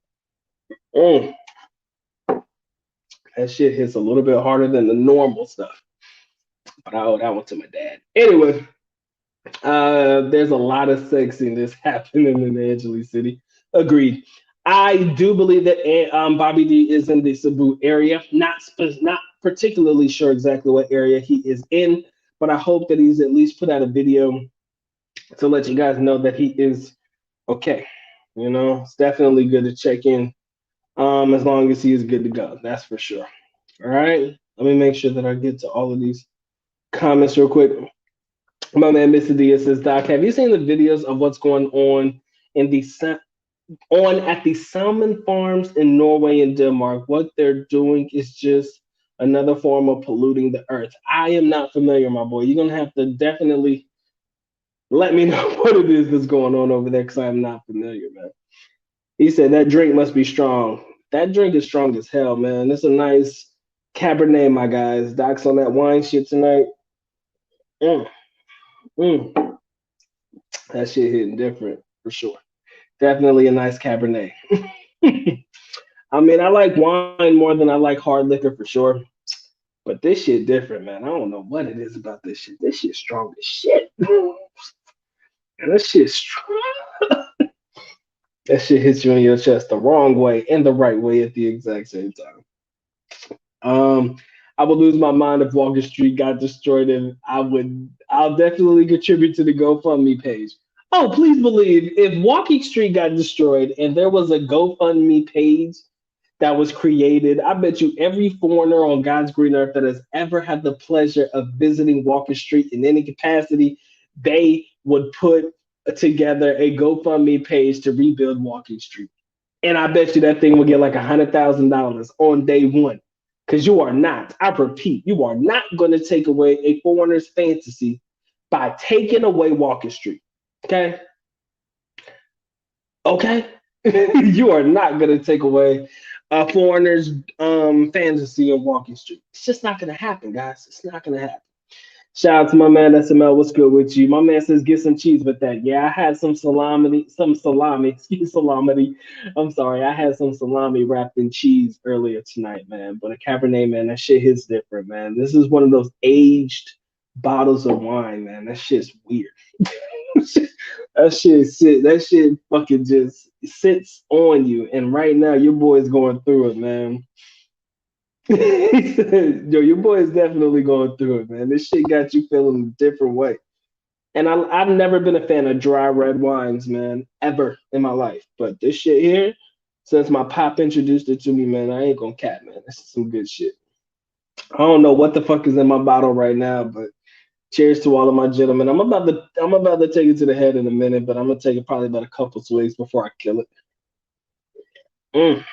Mm, that shit hits a little bit harder than the normal stuff. But I owe that one to my dad. Anyway, there's a lot of sexiness happening in Angeles City. Agreed. I do believe that Bobby D is in the Cebu area. Not particularly sure exactly what area he is in, but I hope that he's at least put out a video to let you guys know that he is okay. It's definitely good to check in, as long as he is good to go. That's for sure. All right. Let me make sure that I get to all of these comments real quick. My man, Mr. Diaz says, Doc, have you seen the videos of what's going on in the at the salmon farms in Norway and Denmark? What they're doing is just another form of polluting the earth. I am not familiar, my boy. You're gonna have to definitely let me know what it is that's going on over there, because I'm not familiar, man. He said that drink must be strong. That drink is strong as hell, man. It's a nice Cabernet, my guys. Doc's on that wine shit tonight. Mm, mm. That shit hitting different for sure. Definitely a nice Cabernet. I mean, I like wine more than I like hard liquor for sure. But this shit different, man. I don't know what it is about this shit. This shit strong as shit. And that shit strong. That shit hits you in your chest the wrong way and the right way at the exact same time. I would lose my mind if Walker Street got destroyed, and I'll definitely contribute to the GoFundMe page. Oh, please believe, if Walking Street got destroyed and there was a GoFundMe page that was created, I bet you every foreigner on God's green earth that has ever had the pleasure of visiting Walker Street in any capacity, they would put together a GoFundMe page to rebuild Walking Street. And I bet you that thing will get like $100,000 on day one. Because you are not, I repeat, you are not going to take away a foreigner's fantasy by taking away Walker Street. Okay? Okay? You are not going to take away a foreigner's fantasy of Walking Street. It's just not going to happen, guys. It's not going to happen. Shout out to my man SML. What's good with you? My man says get some cheese with that. Yeah, I had some salami, salami. I'm sorry, I had some salami wrapped in cheese earlier tonight, man. But a Cabernet, man, that shit hits different, man. This is one of those aged bottles of wine, man. That shit's weird. That shit fucking just sits on you. And right now, your boy's going through it, man. Yo, your boy is definitely going through it, man. This shit got you feeling a different way. And I've never been a fan of dry red wines, man, ever in my life. But this shit here, since my pop introduced it to me, man, I ain't gonna cap, man. This is some good shit. I don't know what the fuck is in my bottle right now, but cheers to all of my gentlemen. I'm about to take it to the head in a minute, but I'm gonna take it probably about a couple swigs before I kill it. Mm.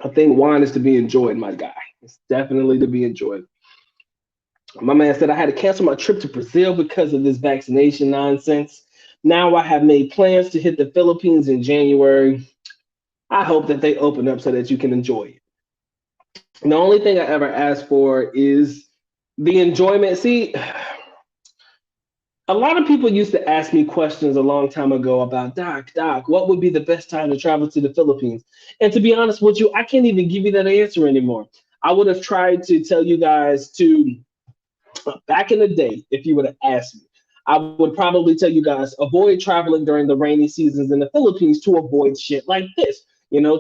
I think wine is to be enjoyed, my guy. It's definitely to be enjoyed. My man said I had to cancel my trip to Brazil because of this vaccination nonsense. Now I have made plans to hit the Philippines in January. I hope that they open up so that you can enjoy it. The only thing I ever asked for is the enjoyment. See, a lot of people used to ask me questions a long time ago about Doc, what would be the best time to travel to the Philippines? And to be honest with you, I can't even give you that answer anymore. I would have tried to tell you guys to back in the day, if you would have asked me, I would probably tell you guys avoid traveling during the rainy seasons in the Philippines to avoid shit like this.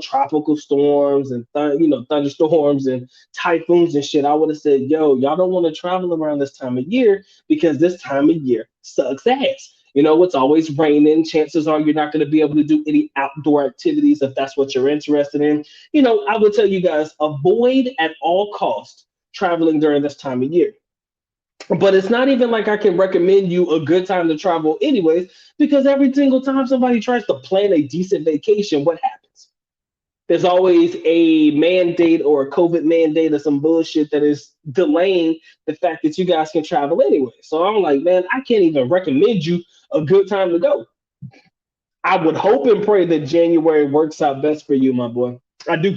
Tropical storms and thunderstorms and typhoons and shit. I would have said, yo, y'all don't want to travel around this time of year because this time of year sucks ass. It's always raining. Chances are you're not going to be able to do any outdoor activities if that's what you're interested in. I would tell you guys avoid at all costs traveling during this time of year. But it's not even like I can recommend you a good time to travel, anyways, because every single time somebody tries to plan a decent vacation, what happens? There's always a mandate or a COVID mandate or some bullshit that is delaying the fact that you guys can travel anyway. So I'm like, man, I can't even recommend you a good time to go. I would hope and pray that January works out best for you, my boy. I do.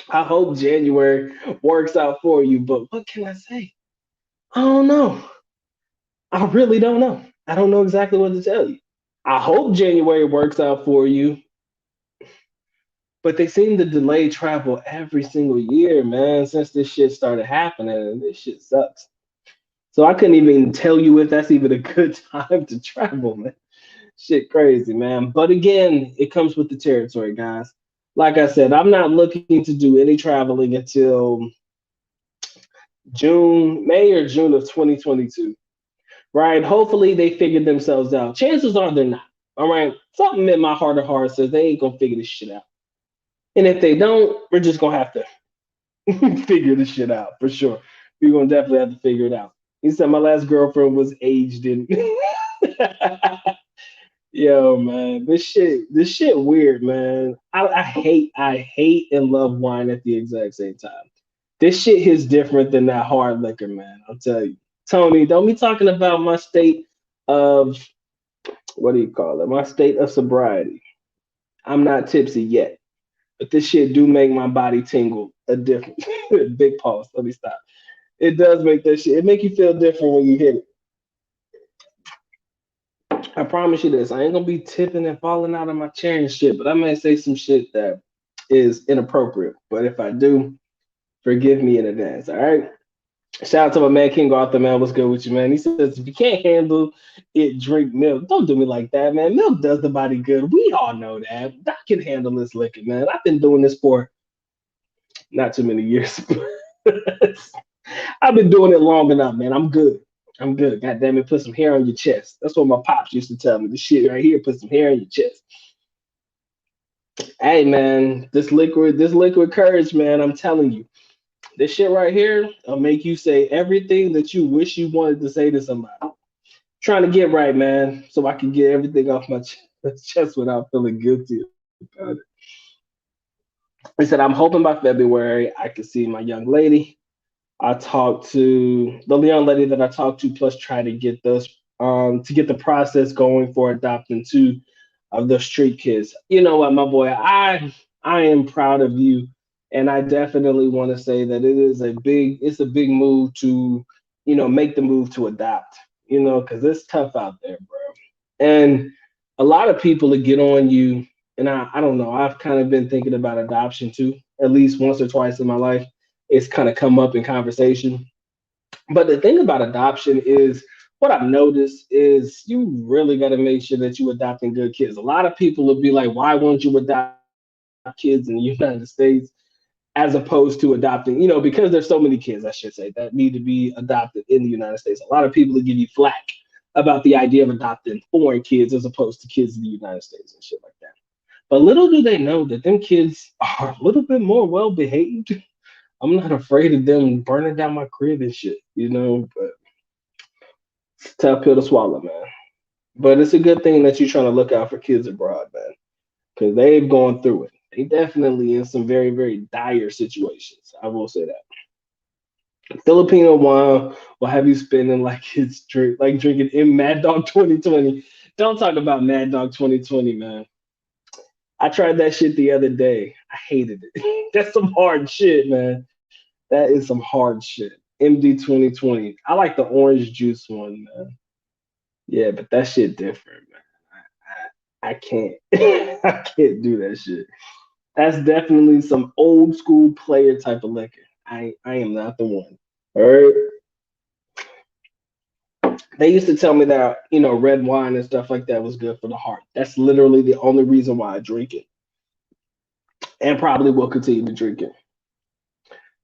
I hope January works out for you, but what can I say? I don't know. I really don't know. I don't know exactly what to tell you. I hope January works out for you, but they seem to delay travel every single year, man, since this shit started happening, and this shit sucks. So I couldn't even tell you if that's even a good time to travel, man. Shit crazy, man. But again, it comes with the territory, guys. Like I said, I'm not looking to do any traveling until May or June of 2022. Right? Hopefully they figured themselves out. Chances are they're not. All right. Something in my heart of hearts says they ain't gonna figure this shit out. And if they don't, we're just gonna have to figure this shit out for sure. We're gonna definitely have to figure it out. He said my last girlfriend was aged in. Yo, man, this shit weird, man. I hate and love wine at the exact same time. This shit hits different than that hard liquor, man. I'll tell you. Tony, don't be talking about my state of what do you call it? My state of sobriety. I'm not tipsy yet, but this shit do make my body tingle a different big pause. Let me stop. It does make that shit. It make you feel different when you hit it. I promise you this. I ain't gonna be tipping and falling out of my chair and shit, but I may say some shit that is inappropriate. But if I do, forgive me in advance. All right. Shout out to my man King Arthur, man. What's good with you, man? He says if you can't handle it, drink milk. Don't do me like that, man. Milk does the body good. We all know that. I can handle this liquor, man. I've been doing this for not too many years. I've been doing it long enough, man. I'm good. I'm good. God damn it, put some hair on your chest. That's what my pops used to tell me. This shit right here, put some hair on your chest. Hey, man, this liquid courage, man. I'm telling you. This shit right here will make you say everything that you wish you wanted to say to somebody. Trying to get right, man, so I can get everything off my chest without feeling guilty about it. He said, I'm hoping by February I can see my young lady. I talked to the young lady that I talked to, plus try to get those to get the process going for adopting two of the street kids. You know what, my boy, I am proud of you, and I definitely want to say that it's a big move to make the move to adopt. Because it's tough out there, bro. And a lot of people that get on you, and I don't know, I've kind of been thinking about adoption too, at least once or twice in my life. It's kind of come up in conversation. But the thing about adoption is what I've noticed is you really got to make sure that you adopting good kids. A lot of people will be like, why won't you adopt kids in the United States as opposed to adopting, because there's so many kids, I should say, that need to be adopted in the United States. A lot of people will give you flack about the idea of adopting foreign kids as opposed to kids in the United States and shit like that. But little do they know that them kids are a little bit more well behaved. I'm not afraid of them burning down my crib and shit, but it's a tough pill to swallow, man. But it's a good thing that you're trying to look out for kids abroad, man, because they've gone through it. They definitely in some very, very dire situations. I will say that. Filipino wine will have you spending like it's like drinking in Mad Dog 2020. Don't talk about Mad Dog 2020, man. I tried that shit the other day. I hated it. That's some hard shit, man. That is some hard shit. MD 2020. I like the orange juice one, man. Yeah, but that shit different, man. I can't. I can't do that shit. That's definitely some old school player type of liquor. I am not the one. All right. They used to tell me that red wine and stuff like that was good for the heart. That's literally the only reason why I drink it, and probably will continue to drink it.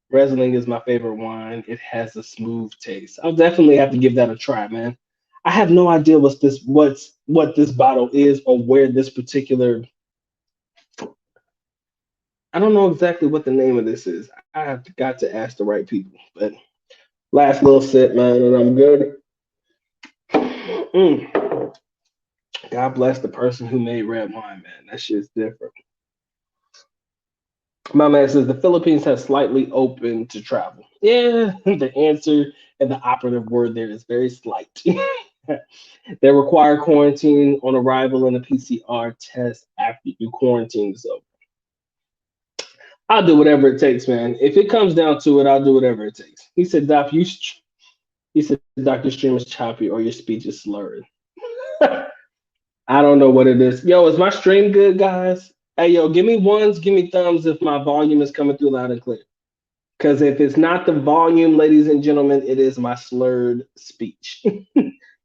Riesling is my favorite wine. It has a smooth taste. I'll definitely have to give that a try, man. I have no idea what this bottle is or where this particular. I don't know exactly what the name of this is. I have got to ask the right people. But last little sip, man, and I'm good. Mm. God bless the person who made red wine, man. That shit's different. My man says the Philippines has slightly open to travel. Yeah, the answer and the operative word there is very slight. They require quarantine on arrival and a PCR test after you quarantine. So I'll do whatever it takes, man. If it comes down to it, I'll do whatever it takes. He said, Doc, he said, Doctor Stream is choppy or your speech is slurred. I don't know what it is. Yo, is my stream good, guys? Hey, yo, give me ones, give me thumbs if my volume is coming through loud and clear. Because if it's not the volume, ladies and gentlemen, it is my slurred speech.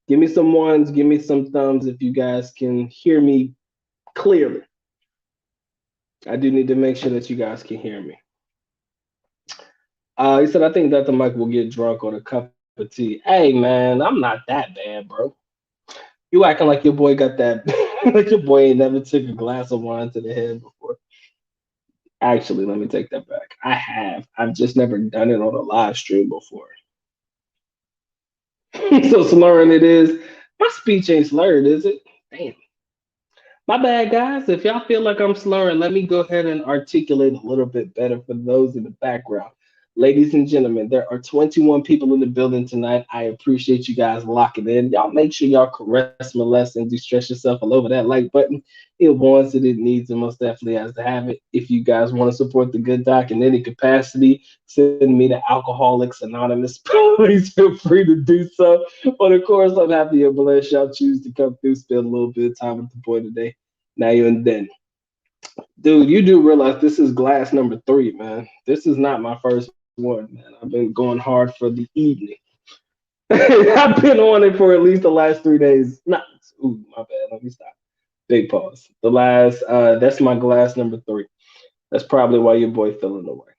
Give me some ones, give me some thumbs if you guys can hear me clearly. I do need to make sure that you guys can hear me. He said, I think that the mic will get drunk on a cup of tea. Hey, man, I'm not that bad, bro. You acting like your boy got that, like your boy ain't never took a glass of wine to the head before. Actually, let me take that back. I have. I've just never done it on a live stream before. So slurring it is. My speech ain't slurred, is it? Damn. My bad, guys. If y'all feel like I'm slurring, let me go ahead and articulate a little bit better for those in the background. Ladies and gentlemen, there are 21 people in the building tonight. I appreciate you guys locking in. Y'all make sure y'all caress, molest, and distress yourself all over that like button. It wants it, it needs, and most definitely has to have it. If you guys want to support the good doc in any capacity, send me to Alcoholics Anonymous. Please feel free to do so. But of course, I'm happy and blessed y'all choose to come through, spend a little bit of time with the boy today. Now you and then. Dude, you do realize this is glass number 3, man. This is not my first one, man. I've been going hard for the evening. I've been on it for at least the last 3 days. Not, ooh, my bad. Let me stop. Big pause. That's my glass number 3. That's probably why your boy feeling away.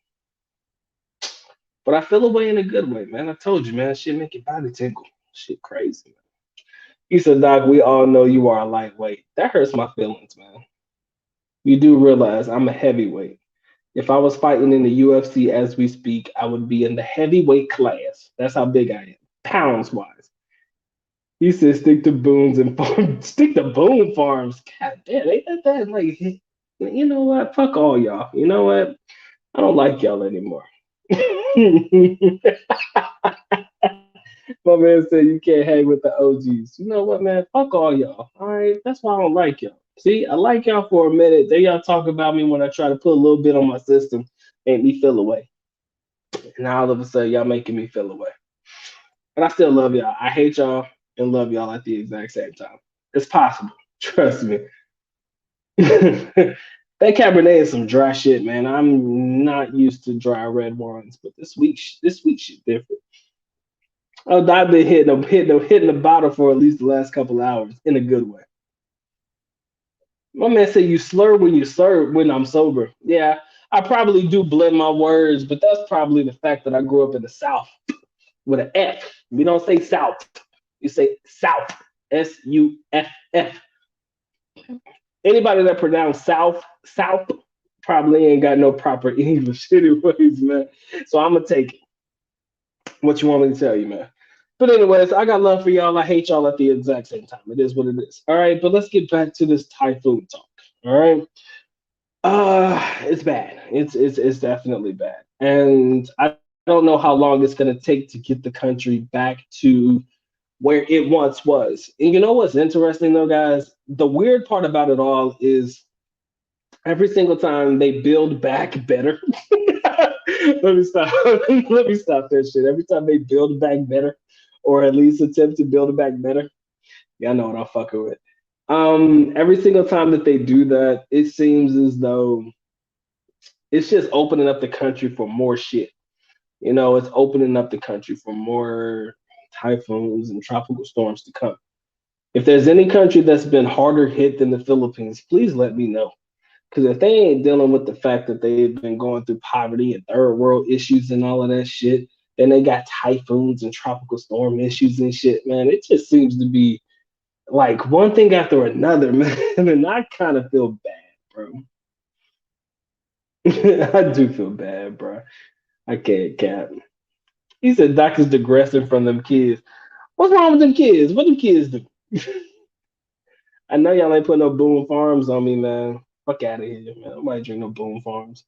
But I feel away in a good way, man. I told you, man. Shit make your body tingle. Shit crazy, man. He said, Doc, we all know you are a lightweight. That hurts my feelings, man. You do realize I'm a heavyweight. If I was fighting in the UFC as we speak, I would be in the heavyweight class. That's how big I am, pounds wise. He said, stick to Boone's and farm. Stick to Boone Farms. God damn, ain't that like, you know what? Fuck all y'all. You know what? I don't like y'all anymore. My man said you can't hang with the OGs. You know what, man? Fuck all y'all. All right, that's why I don't like y'all. See, I like y'all for a minute. Then y'all talk about me when I try to put a little bit on my system, make me feel away. And now all of a sudden, y'all making me feel away. And I still love y'all. I hate y'all and love y'all at the exact same time. It's possible. Trust me. That Cabernet is some dry shit, man. I'm not used to dry red wines, but this week shit different. Oh, I've been hitting the bottle for at least the last couple hours in a good way. My man said you slur when you slur when I'm sober. Yeah, I probably do blend my words, but that's probably the fact that I grew up in the South with an F. We don't say South. You say South. Suff. Anybody that pronounce South probably ain't got no proper English anyways, man. So I'm gonna take it. What you want me to tell you, man? But anyways, I got love for y'all. I hate y'all at the exact same time. It is what it is. All right, but let's get back to this typhoon talk. All right. It's bad. It's definitely bad. And I don't know how long it's gonna take to get the country back to where it once was. And you know what's interesting though, guys? The weird part about it all is every single time they build back better. Let me stop. Let me stop that shit. Every time they build back better, or at least attempt to build it back better, y'all know what I'm fucking with. Every single time that they do that, it seems as though it's just opening up the country for more shit. You know, it's opening up the country for more typhoons and tropical storms to come. If there's any country that's been harder hit than the Philippines, please let me know. Because if they ain't dealing with the fact that they've been going through poverty and third world issues and all of that shit, then they got typhoons and tropical storm issues and shit, man. It just seems to be like one thing after another, man. And I kind of feel bad, bro. I do feel bad, bro. I can't cap. He said doctors digressing from them kids. What's wrong with them kids? What them kids do? I know y'all ain't putting no boom farms on me, man. Fuck out of here, man. Nobody drink no boom farms.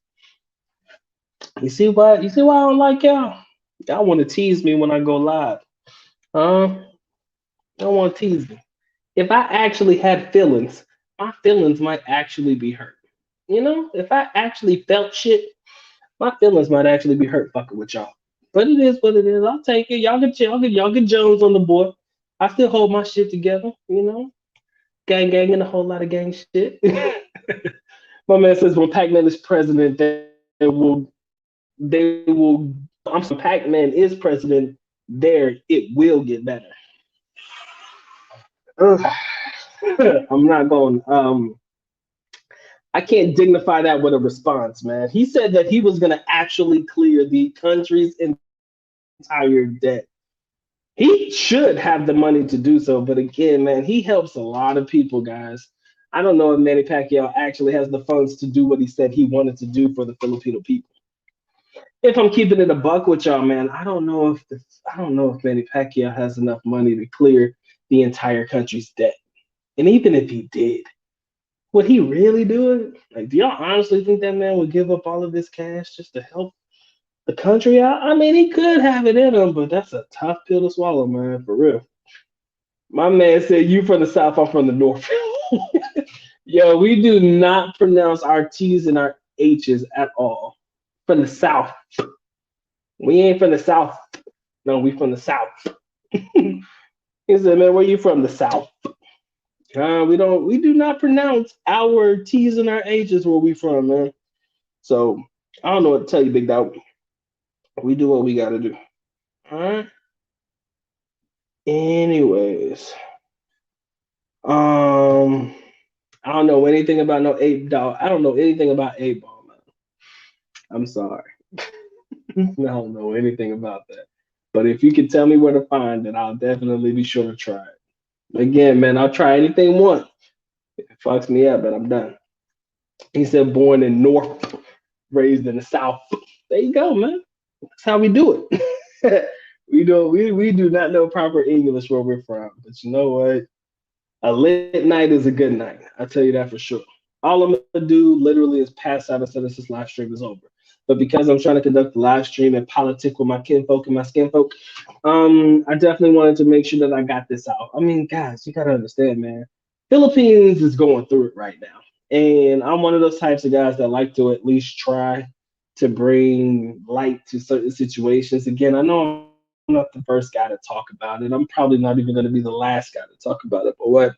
You see why? You see why I don't like y'all? Y'all want to tease me when I go live. Y'all want to tease me. If I actually had feelings, my feelings might actually be hurt. You know, if I actually felt shit, my feelings might actually be hurt fucking with y'all. But it is what it is. I'll take it. Y'all get Jones on the board. I still hold my shit together. You know, gang and a whole lot of gang shit. My man says when Pac-Man is president, they will. I'm sorry, Pac-Man is president. There, it will get better. Ugh. I'm not going. I can't dignify that with a response, man. He said that he was going to actually clear the country's entire debt. He should have the money to do so, but again, man, he helps a lot of people, guys. I don't know if Manny Pacquiao actually has the funds to do what he said he wanted to do for the Filipino people. If I'm keeping it a buck with y'all, man, I don't know if Manny Pacquiao has enough money to clear the entire country's debt. And even if he did, would he really do it? Like, do y'all honestly think that man would give up all of this cash just to help the country out? I mean, he could have it in him, but that's a tough pill to swallow, man, for real. My man said, "You from the South, I'm from the North." Yo, we do not pronounce our T's and our H's at all. From the South. We ain't from the South. No, we from the South. He said, "Man, where you from? The South." We do not pronounce our T's and our H's where we from, man. So I don't know what to tell you, big dog. We do what we gotta do. All right. Anyways, um, I don't know anything about no ape dog. I don't know anything about ape ball, man. I'm sorry. I don't know anything about that. But if you can tell me where to find it, I'll definitely be sure to try it. Again, man, I'll try anything once. It fucks me up, but I'm done. He said born in North, raised in the South. There you go, man. That's how we do it. We do not know proper English where we're from. But you know what? A lit night is a good night. I'll tell you that for sure. All I'm gonna do literally is pass out as soon as this live stream is over. But because I'm trying to conduct the live stream and politic with my kinfolk and my skinfolk, I definitely wanted to make sure that I got this out. I mean, guys, you gotta understand, man. Philippines is going through it right now. And I'm one of those types of guys that like to at least try to bring light to certain situations. Again, I know I'm not the first guy to talk about it. I'm probably not even going to be the last guy to talk about it. But what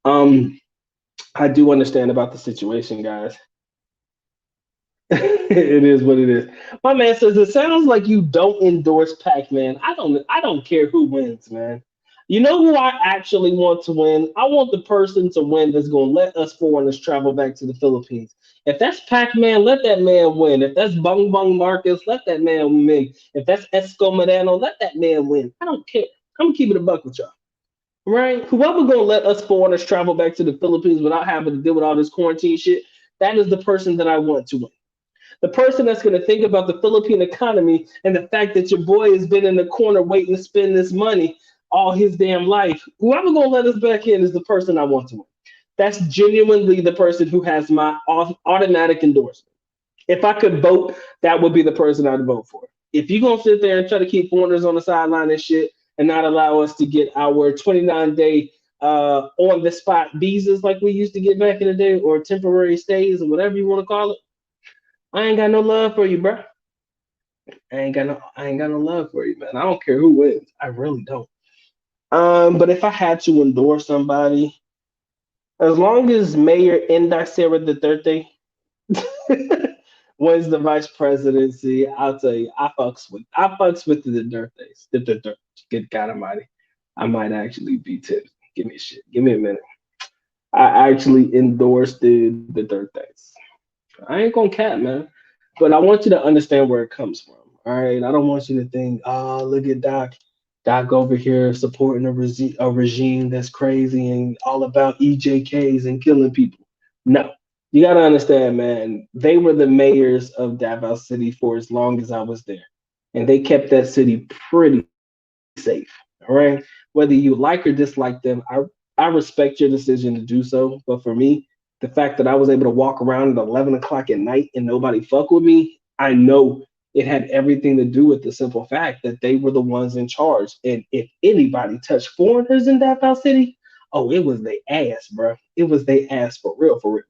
um, I do understand about the situation, guys. It is what it is. My man says it sounds like you don't endorse Pac-Man. I don't care who wins, man. You know who I actually want to win? I want the person to win that's gonna let us foreigners travel back to the Philippines. If that's Pac-Man, let that man win. If that's Bung Bung Marcus, let that man win. If that's Esco Medano, let that man win. I don't care. I'm gonna keep it a buck with y'all. Right? Whoever gonna let us foreigners travel back to the Philippines without having to deal with all this quarantine shit, that is the person that I want to win. The person that's going to think about the Philippine economy and the fact that your boy has been in the corner waiting to spend this money all his damn life. Whoever going to let us back in is the person I want to win. That's genuinely the person who has my automatic endorsement. If I could vote, that would be the person I'd vote for. If you're going to sit there and try to keep foreigners on the sideline and shit and not allow us to get our 29-day on the spot visas like we used to get back in the day, or temporary stays, or whatever you want to call it, I ain't got no love for you, bro. I ain't got no love for you, man. I don't care who wins. I really don't. But if I had to endorse somebody, as long as Mayor Indicera Duterte wins the vice presidency, I'll tell you, I fucks with the Dutertes. The Duterte. Good God Almighty, I might actually be tipped. Give me a shit. Give me a minute. I actually endorsed the Dutertes. I ain't gonna cap, man. But I want you to understand where it comes from. All right. I don't want you to think, oh, look at Doc. Doc over here supporting a regime that's crazy and all about EJKs and killing people. No. You got to understand, man. They were the mayors of Davao City for as long as I was there. And they kept that city pretty safe. All right. Whether you like or dislike them, I respect your decision to do so. But for me, the fact that I was able to walk around at 11 o'clock at night and nobody fuck with me, I know it had everything to do with the simple fact that they were the ones in charge. And if anybody touched foreigners in Davao City, oh, it was they ass, bro. It was they ass for real, for real.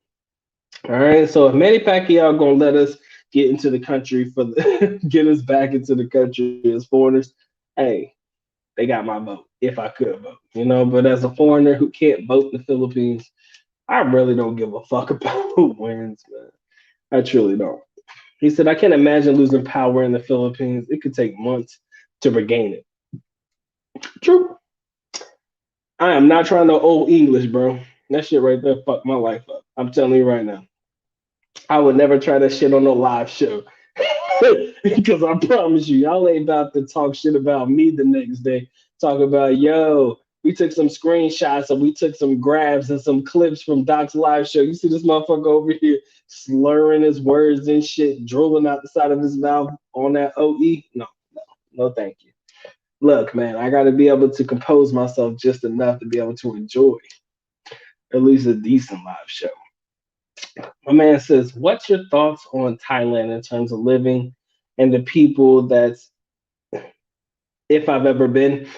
All right. So if Manny Pacquiao gonna let us get into the country for the get us back into the country as foreigners, hey, they got my vote if I could vote, But as a foreigner who can't vote in the Philippines, I really don't give a fuck about who wins, man. I truly don't. He said, I can't imagine losing power in the Philippines. It could take months to regain it. True. I am not trying to old English, bro. That shit right there fucked my life up. I'm telling you right now. I would never try that shit on no live show. Because I promise you, y'all ain't about to talk shit about me the next day. Talk about, yo, we took some screenshots and we took some grabs and some clips from Doc's live show. You see this motherfucker over here slurring his words and shit, drooling out the side of his mouth on that OE? No, no, no, thank you. Look, man, I got to be able to compose myself just enough to be able to enjoy at least a decent live show. My man says, what's your thoughts on Thailand in terms of living and the people that's, if I've ever been,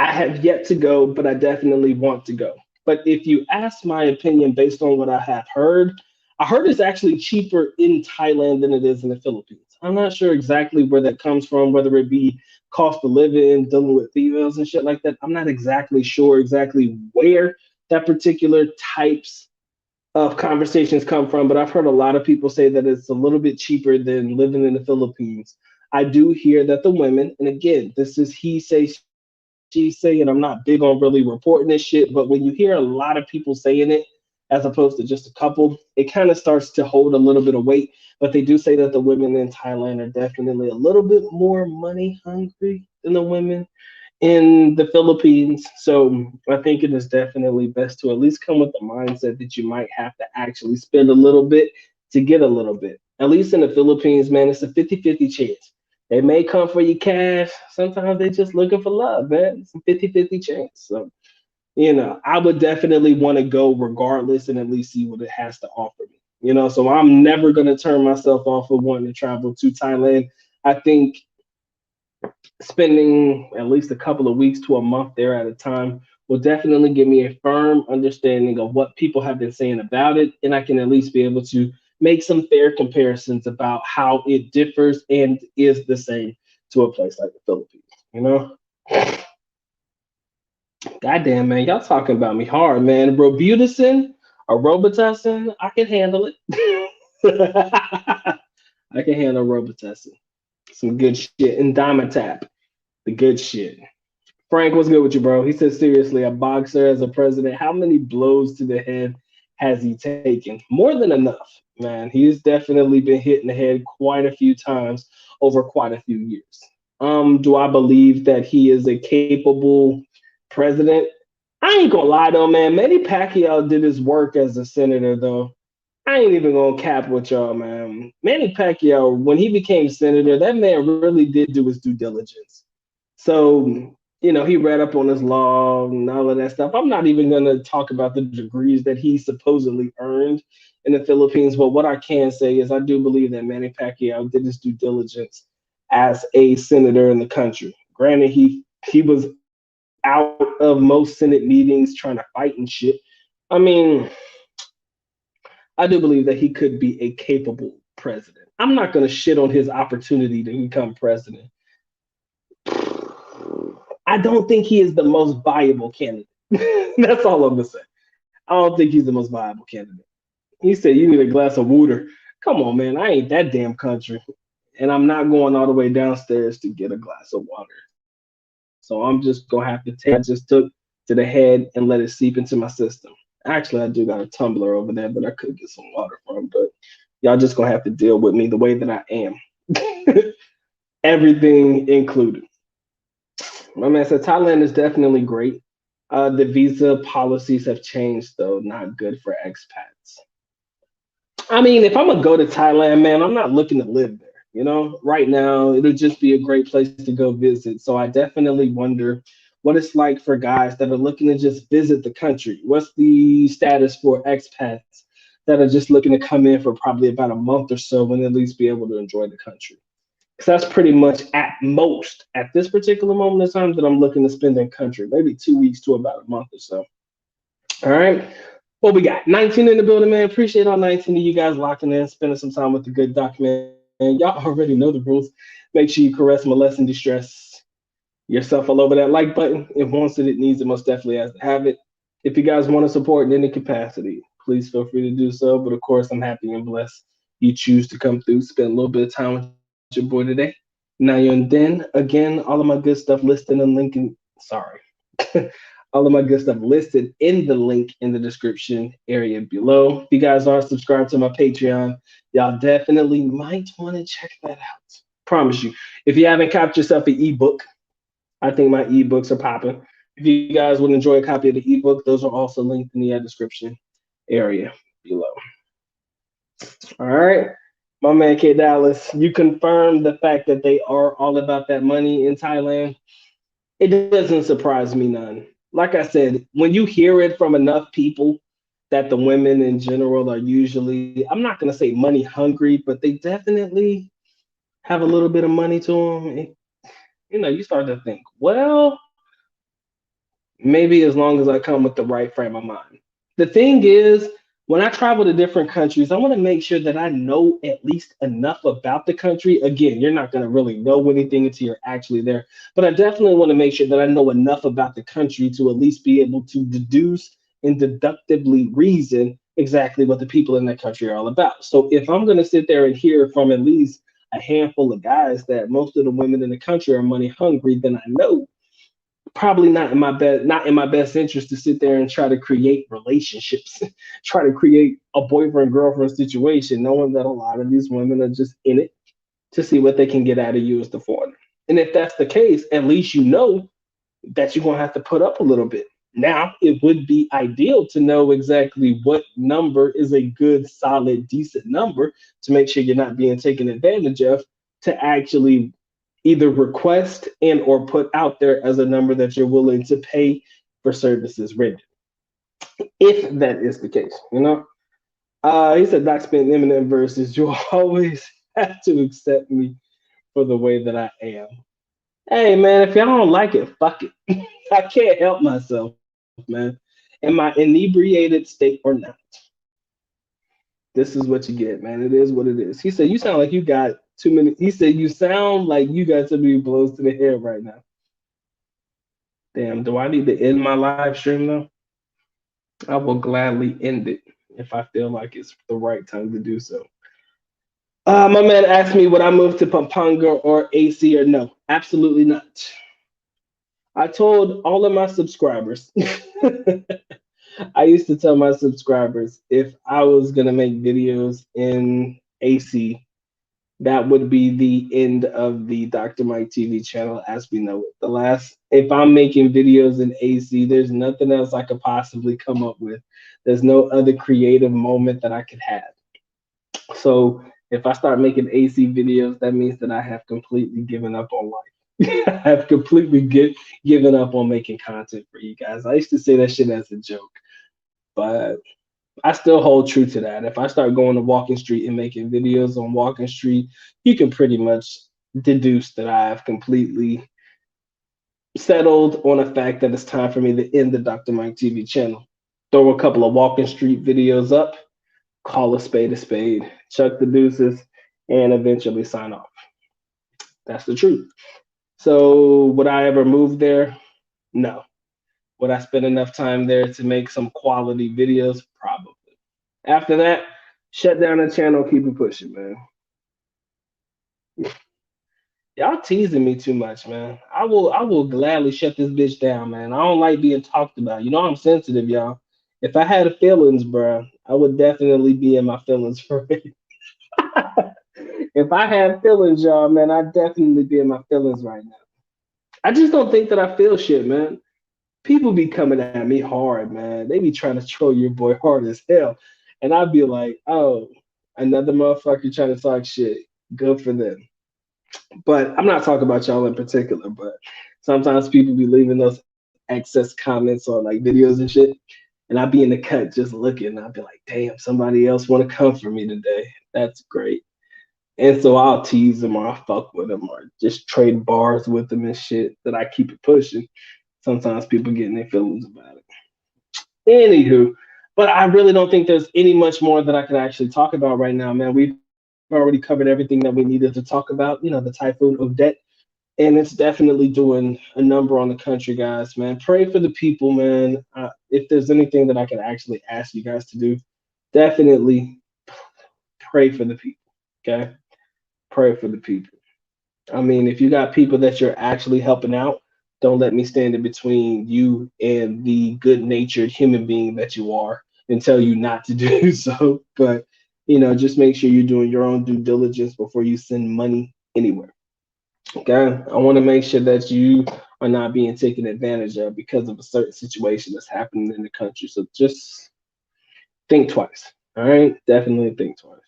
I have yet to go, but I definitely want to go. But if you ask my opinion based on what I heard it's actually cheaper in Thailand than it is in the Philippines. I'm not sure exactly where that comes from, whether it be cost of living, dealing with females and shit like that. I'm not exactly sure exactly where that particular types of conversations come from, but I've heard a lot of people say that it's a little bit cheaper than living in the Philippines. I do hear that the women, and again, this is he say, she say, and I'm not big on really reporting this shit, but when you hear a lot of people saying it, as opposed to just a couple, it kind of starts to hold a little bit of weight. But they do say that the women in Thailand are definitely a little bit more money hungry than the women in the Philippines. So I think it is definitely best to at least come with the mindset that you might have to actually spend a little bit to get a little bit. At least in the Philippines, man, it's a 50-50 chance. They may come for your cash. Sometimes they just looking for love, man. It's a 50-50 chance. So, I would definitely want to go regardless and at least see what it has to offer me. So I'm never going to turn myself off of wanting to travel to Thailand. I think spending at least a couple of weeks to a month there at a time will definitely give me a firm understanding of what people have been saying about it. And I can at least be able to make some fair comparisons about how it differs and is the same to a place like the Philippines. You know? Goddamn, man, y'all talking about me hard, man. Robutussin or Robitussin, I can handle it. I can handle Robitussin. Some good shit. And Dimetap, the good shit. Frank, what's good with you, bro? He said, seriously, a boxer as a president, how many blows to the head has he taken? More than enough, man. He's definitely been hit in the head quite a few times over quite a few years. Do I believe that he is a capable president? I ain't gonna lie though, man. Manny Pacquiao did his work as a senator, though. I ain't even gonna cap with y'all, man. Manny Pacquiao, when he became senator, that man really did do his due diligence. So, he read up on his law and all of that stuff. I'm not even gonna talk about the degrees that he supposedly earned in the Philippines, but what I can say is I do believe that Manny Pacquiao did his due diligence as a senator in the country. Granted, he was out of most Senate meetings trying to fight and shit. I mean, I do believe that he could be a capable president. I'm not going to shit on his opportunity to become president. I don't think he is the most viable candidate. That's all I'm going to say. I don't think he's the most viable candidate. He said, you need a glass of water. Come on, man. I ain't that damn country. And I'm not going all the way downstairs to get a glass of water. So I'm just going to have to take what I just took to the head and let it seep into my system. Actually, I do got a tumbler over there that I could get some water from, but y'all just going to have to deal with me the way that I am. Everything included. My man said Thailand is definitely great. The visa policies have changed, though, not good for expats. I mean, if I'm gonna go to Thailand, man, I'm not looking to live there. Right now, it'll just be a great place to go visit. So I definitely wonder what it's like for guys that are looking to just visit the country. What's the status for expats that are just looking to come in for probably about a month or so and at least be able to enjoy the country? Because that's pretty much at most at this particular moment in time that I'm looking to spend in country, maybe 2 weeks to about a month or so. All right. What we got? 19 in the building, man. Appreciate all 19 of you guys locking in, spending some time with the good doc, man. Y'all already know the rules. Make sure you caress, molest, and distress yourself all over that like button. If wants it, it needs it. Most definitely has to have it. If you guys want to support in any capacity, please feel free to do so. But of course, I'm happy and blessed you choose to come through, spend a little bit of time with your boy today. Now you're in Den. Again, all of my good stuff listed in the link. Sorry. All of my good stuff listed in the link in the description area below. If you guys are subscribed to my Patreon, y'all definitely might want to check that out. Promise you. If you haven't copped yourself an ebook, I think my ebooks are popping. If you guys would enjoy a copy of the ebook, those are also linked in the description area below. All right. My man K Dallas, you confirmed the fact that they are all about that money in Thailand. It doesn't surprise me none. Like I said, when you hear it from enough people that the women in general are usually, I'm not going to say money hungry, but they definitely have a little bit of money to them. You start to think, well, maybe as long as I come with the right frame of mind. The thing is, when I travel to different countries, I want to make sure that I know at least enough about the country. Again, you're not going to really know anything until you're actually there, but I definitely want to make sure that I know enough about the country to at least be able to deduce and deductively reason exactly what the people in that country are all about. So if I'm going to sit there and hear from at least a handful of guys that most of the women in the country are money hungry, then I know probably not in my best interest to sit there and try to create relationships, try to create a boyfriend girlfriend situation, knowing that a lot of these women are just in it to see what they can get out of you as the foreigner. And if that's the case, at least you know that you're gonna have to put up a little bit. Now, it would be ideal to know exactly what number is a good, solid, decent number to make sure you're not being taken advantage of to actually either request and or put out there as a number that you're willing to pay for services rendered. If that is the case. He said Doc spent Eminem verses. You always have to accept me for the way that I am. Hey man, if y'all don't like it, fuck it. I can't help myself, man. Am I inebriated state or not? This is what you get, man. It is what it is. He said, you sound like you got too many. He said, you sound like you got too many blows to the head right now. Damn, do I need to end my live stream though? I will gladly end it if I feel like it's the right time to do so. My man asked me would I move to Pampanga or AC or no? Absolutely not. I told all of my subscribers. I used to tell my subscribers if I was gonna make videos in AC, that would be the end of the Dr. Mike TV channel as we know it. If I'm making videos in AC, there's nothing else I could possibly come up with. There's no other creative moment that I could have. So if I start making AC videos, that means that I have completely given up on life. I have completely given up on making content for you guys. I used to say that shit as a joke, but I still hold true to that. If I start going to Walking Street and making videos on Walking Street, you can pretty much deduce that I have completely settled on the fact that it's time for me to end the Dr. Mike TV channel. Throw a couple of Walking Street videos up, call a spade, chuck the deuces, and eventually sign off. That's the truth. So, would I ever move there? No. Would I spend enough time there to make some quality videos? Probably. After that, shut down the channel, keep it pushing, man. Y'all teasing me too much, man. I will gladly shut this bitch down, man. I don't like being talked about. You know I'm sensitive, y'all. If I had feelings, bro, I would definitely be in my feelings for it. If I had feelings, y'all, man, I'd definitely be in my feelings right now. I just don't think that I feel shit, man. People be coming at me hard, man. They be trying to troll your boy hard as hell. And I'd be like, oh, another motherfucker trying to talk shit. Good for them. But I'm not talking about y'all in particular, but sometimes people be leaving those excess comments on like videos and shit. And I'd be in the cut just looking. I'd be like, damn, somebody else want to come for me today. That's great. And so I'll tease them or I'll fuck with them or just trade bars with them and shit that I keep it pushing. Sometimes people get in their feelings about it. Anywho, but I really don't think there's any much more that I can actually talk about right now, man. We've already covered everything that we needed to talk about. The typhoon Odette, and it's definitely doing a number on the country, guys. Man, pray for the people, man. If there's anything that I can actually ask you guys to do, definitely pray for the people. Okay, pray for the people. I mean, if you got people that you're actually helping out, don't let me stand in between you and the good natured human being that you are and tell you not to do so. But, just make sure you're doing your own due diligence before you send money anywhere. Okay. I want to make sure that you are not being taken advantage of because of a certain situation that's happening in the country. So just think twice. All right. Definitely think twice.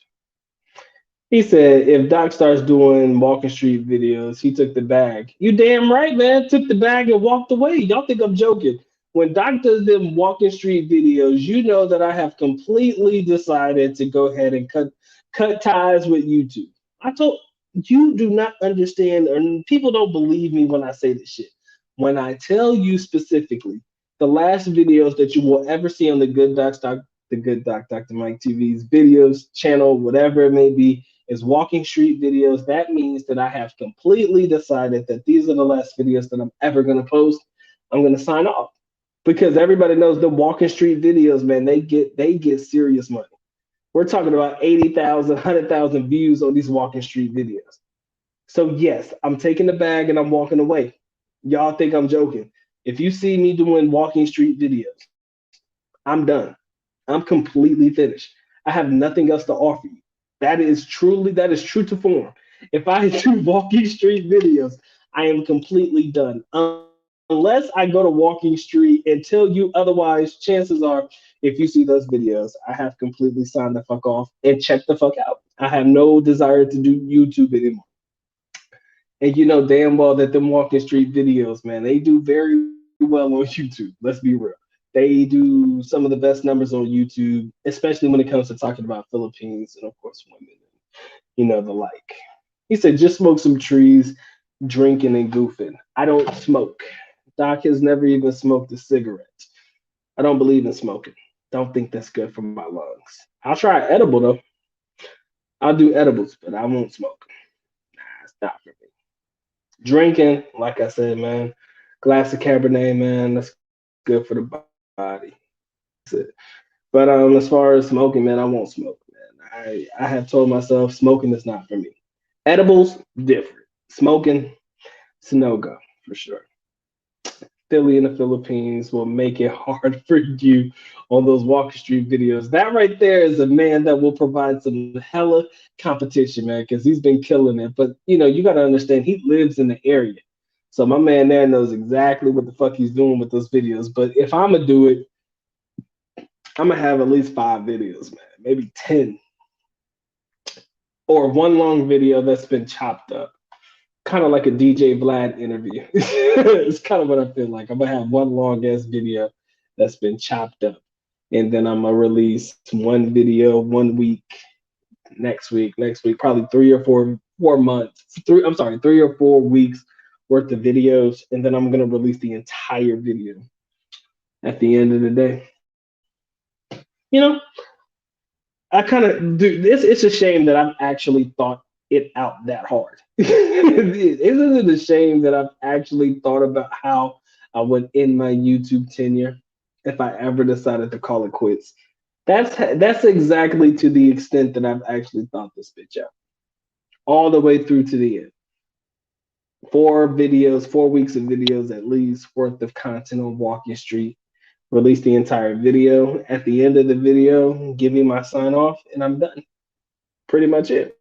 He said if Doc starts doing Walking Street videos, he took the bag. You damn right, man. Took the bag and walked away. Y'all think I'm joking. When Doc does them Walking Street videos, you know that I have completely decided to go ahead and cut ties with YouTube. I told you do not understand, or people don't believe me when I say this shit. When I tell you specifically, the last videos that you will ever see on the Good Doc, Dr. Mike TV's videos channel, whatever it may be, is Walking Street videos. That means that I have completely decided that these are the last videos that I'm ever going to post. I'm going to sign off because everybody knows the Walking Street videos, man. They get serious money. We're talking about 80,000, 100,000 views on these Walking Street videos. So yes, I'm taking the bag and I'm walking away. Y'all think I'm joking? If you see me doing Walking Street videos, I'm done. I'm completely finished. I have nothing else to offer you. That is true to form. If I do Walking Street videos, I am completely done. Unless I go to Walking Street and tell you otherwise, chances are, if you see those videos, I have completely signed the fuck off and checked the fuck out. I have no desire to do YouTube anymore. And you know damn well that them Walking Street videos, man, they do very well on YouTube. Let's be real. They do some of the best numbers on YouTube, especially when it comes to talking about Philippines and of course women and the like. He said just smoke some trees, drinking and goofing. I don't smoke. Doc has never even smoked a cigarette. I don't believe in smoking. Don't think that's good for my lungs. I'll try edible though. I'll do edibles, but I won't smoke. Nah, it's not for me. Drinking, like I said, man, glass of Cabernet, man, that's good for the body. That's it. But as far as smoking, man, I won't smoke, man. I have told myself smoking is not for me. Edibles, different. Smoking, it's a no go for sure. Philly in the Philippines will make it hard for you on those Walker Street videos. That right there is a man that will provide some hella competition, man, because he's been killing it. But you got to understand, he lives in the area. So my man there knows exactly what the fuck he's doing with those videos. But if I'm gonna do it, I'm gonna have at least 5 videos, man, maybe 10, or one long video that's been chopped up, kind of like a DJ Vlad interview. It's kind of what I feel like. I'm gonna have one long ass video that's been chopped up, and then I'm gonna release one video 1 week, next week, probably 3 or 4 months. I'm sorry, 3 or 4 weeks worth of videos, and then I'm gonna release the entire video at the end of the day. You know, I kind of do this. It's a shame that I've actually thought it out that hard. Isn't it a shame that I've actually thought about how I would end my YouTube tenure if I ever decided to call it quits? That's exactly to the extent that I've actually thought this bitch out, all the way through to the end. 4 videos, 4 weeks of videos at least worth of content on Walking Street. Release the entire video. At the end of the video, give me my sign off, and I'm done. Pretty much it.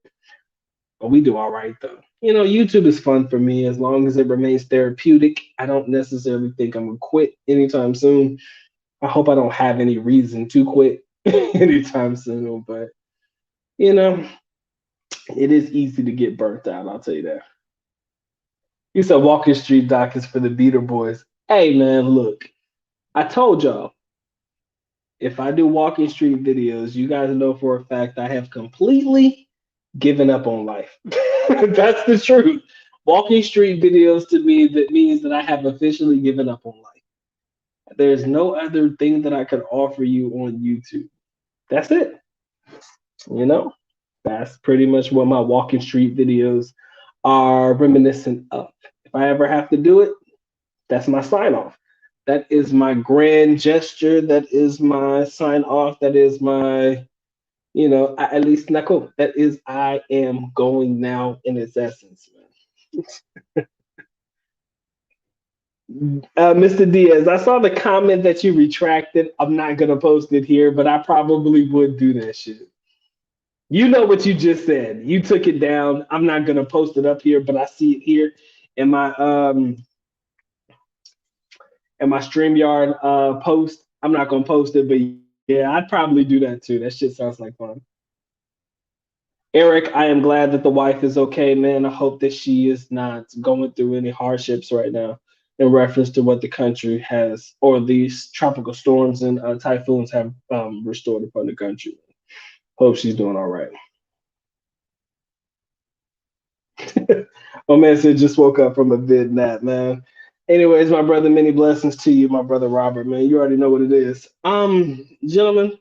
But we do all right though. YouTube is fun for me as long as it remains therapeutic. I don't necessarily think I'm gonna quit anytime soon. I hope I don't have any reason to quit anytime soon, but you know, it is easy to get burnt out, I'll tell you that. You said Walking Street Doc is for the beater boys. Hey man, look, I told y'all, if I do Walking Street videos, you guys know for a fact I have completely given up on life. That's the truth. Walking Street videos to me, that means that I have officially given up on life. There's no other thing that I could offer you on YouTube. That's it. You know, that's pretty much what my Walking Street videos are reminiscent of. If I ever have to do it, that's my sign off. That is my grand gesture. That is my sign off. That is my, at least Nako. That is I am going now in its essence, man. Mr. Diaz, I saw the comment that you retracted. I'm not gonna post it here, but I probably would do that shit. You know what you just said. You took it down. I'm not gonna post it up here, but I see it here in my StreamYard post. I'm not gonna post it, but yeah, I'd probably do that too. That shit sounds like fun. Eric, I am glad that the wife is okay, man. I hope that she is not going through any hardships right now in reference to what the country has, or these tropical storms and typhoons have restored upon the country. Hope she's doing all right. My man said just woke up from a vid nap, man. Anyways, my brother, many blessings to you, my brother Robert, man. You already know what it is. Gentlemen,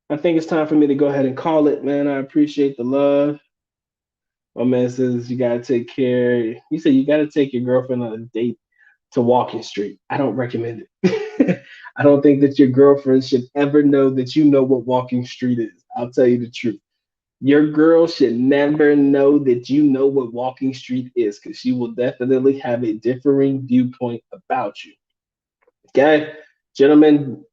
I think it's time for me to go ahead and call it, man. I appreciate the love. My man says you gotta take care. He said you gotta take your girlfriend on a date to Walking Street. I don't recommend it. I don't think that your girlfriend should ever know that you know what Walking Street is. I'll tell you the truth. Your girl should never know that you know what Walking Street is, because she will definitely have a differing viewpoint about you. Okay, gentlemen,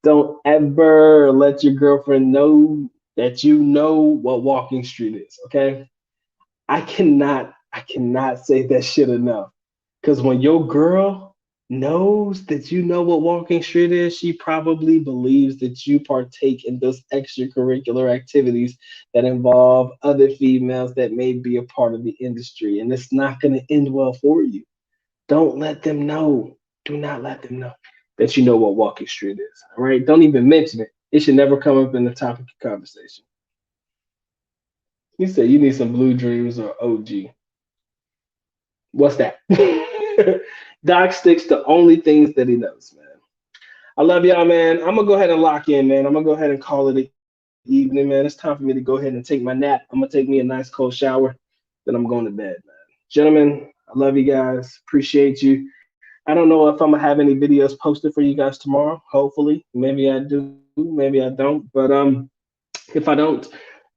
don't ever let your girlfriend know that you know what Walking Street is. Okay, I cannot say that shit enough. Because when your girl knows that you know what Walking Street is, she probably believes that you partake in those extracurricular activities that involve other females that may be a part of the industry. And it's not going to end well for you. Don't let them know. Do not let them know that you know what Walking Street is. All right. Don't even mention it. It should never come up in the topic of conversation. You said you need some Blue Dreams or OG. What's that? Doc sticks to only things that he knows, man. I love y'all, man. I'm gonna go ahead and lock in, man. I'm gonna go ahead and call it an evening, man. It's time for me to go ahead and take my nap. I'm gonna take me a nice cold shower, then I'm going to bed, man. Gentlemen, I love you guys. Appreciate you. I don't know if I'm gonna have any videos posted for you guys tomorrow. Hopefully, maybe I do, maybe I don't. But If I don't,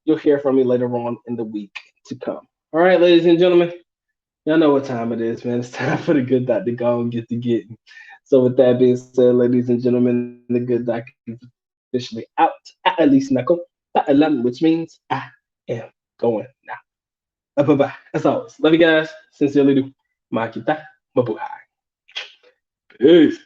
you'll hear from me later on in the week to come. All right, ladies and gentlemen, y'all know what time it is, man. It's time for the good doc to go and get to getting. So with that being said, ladies and gentlemen, the good doc is officially out. At least knuckle. Which means I am going now. Bye bye. As always, love you guys. Sincerely do. Makita. Mabuhay. Peace.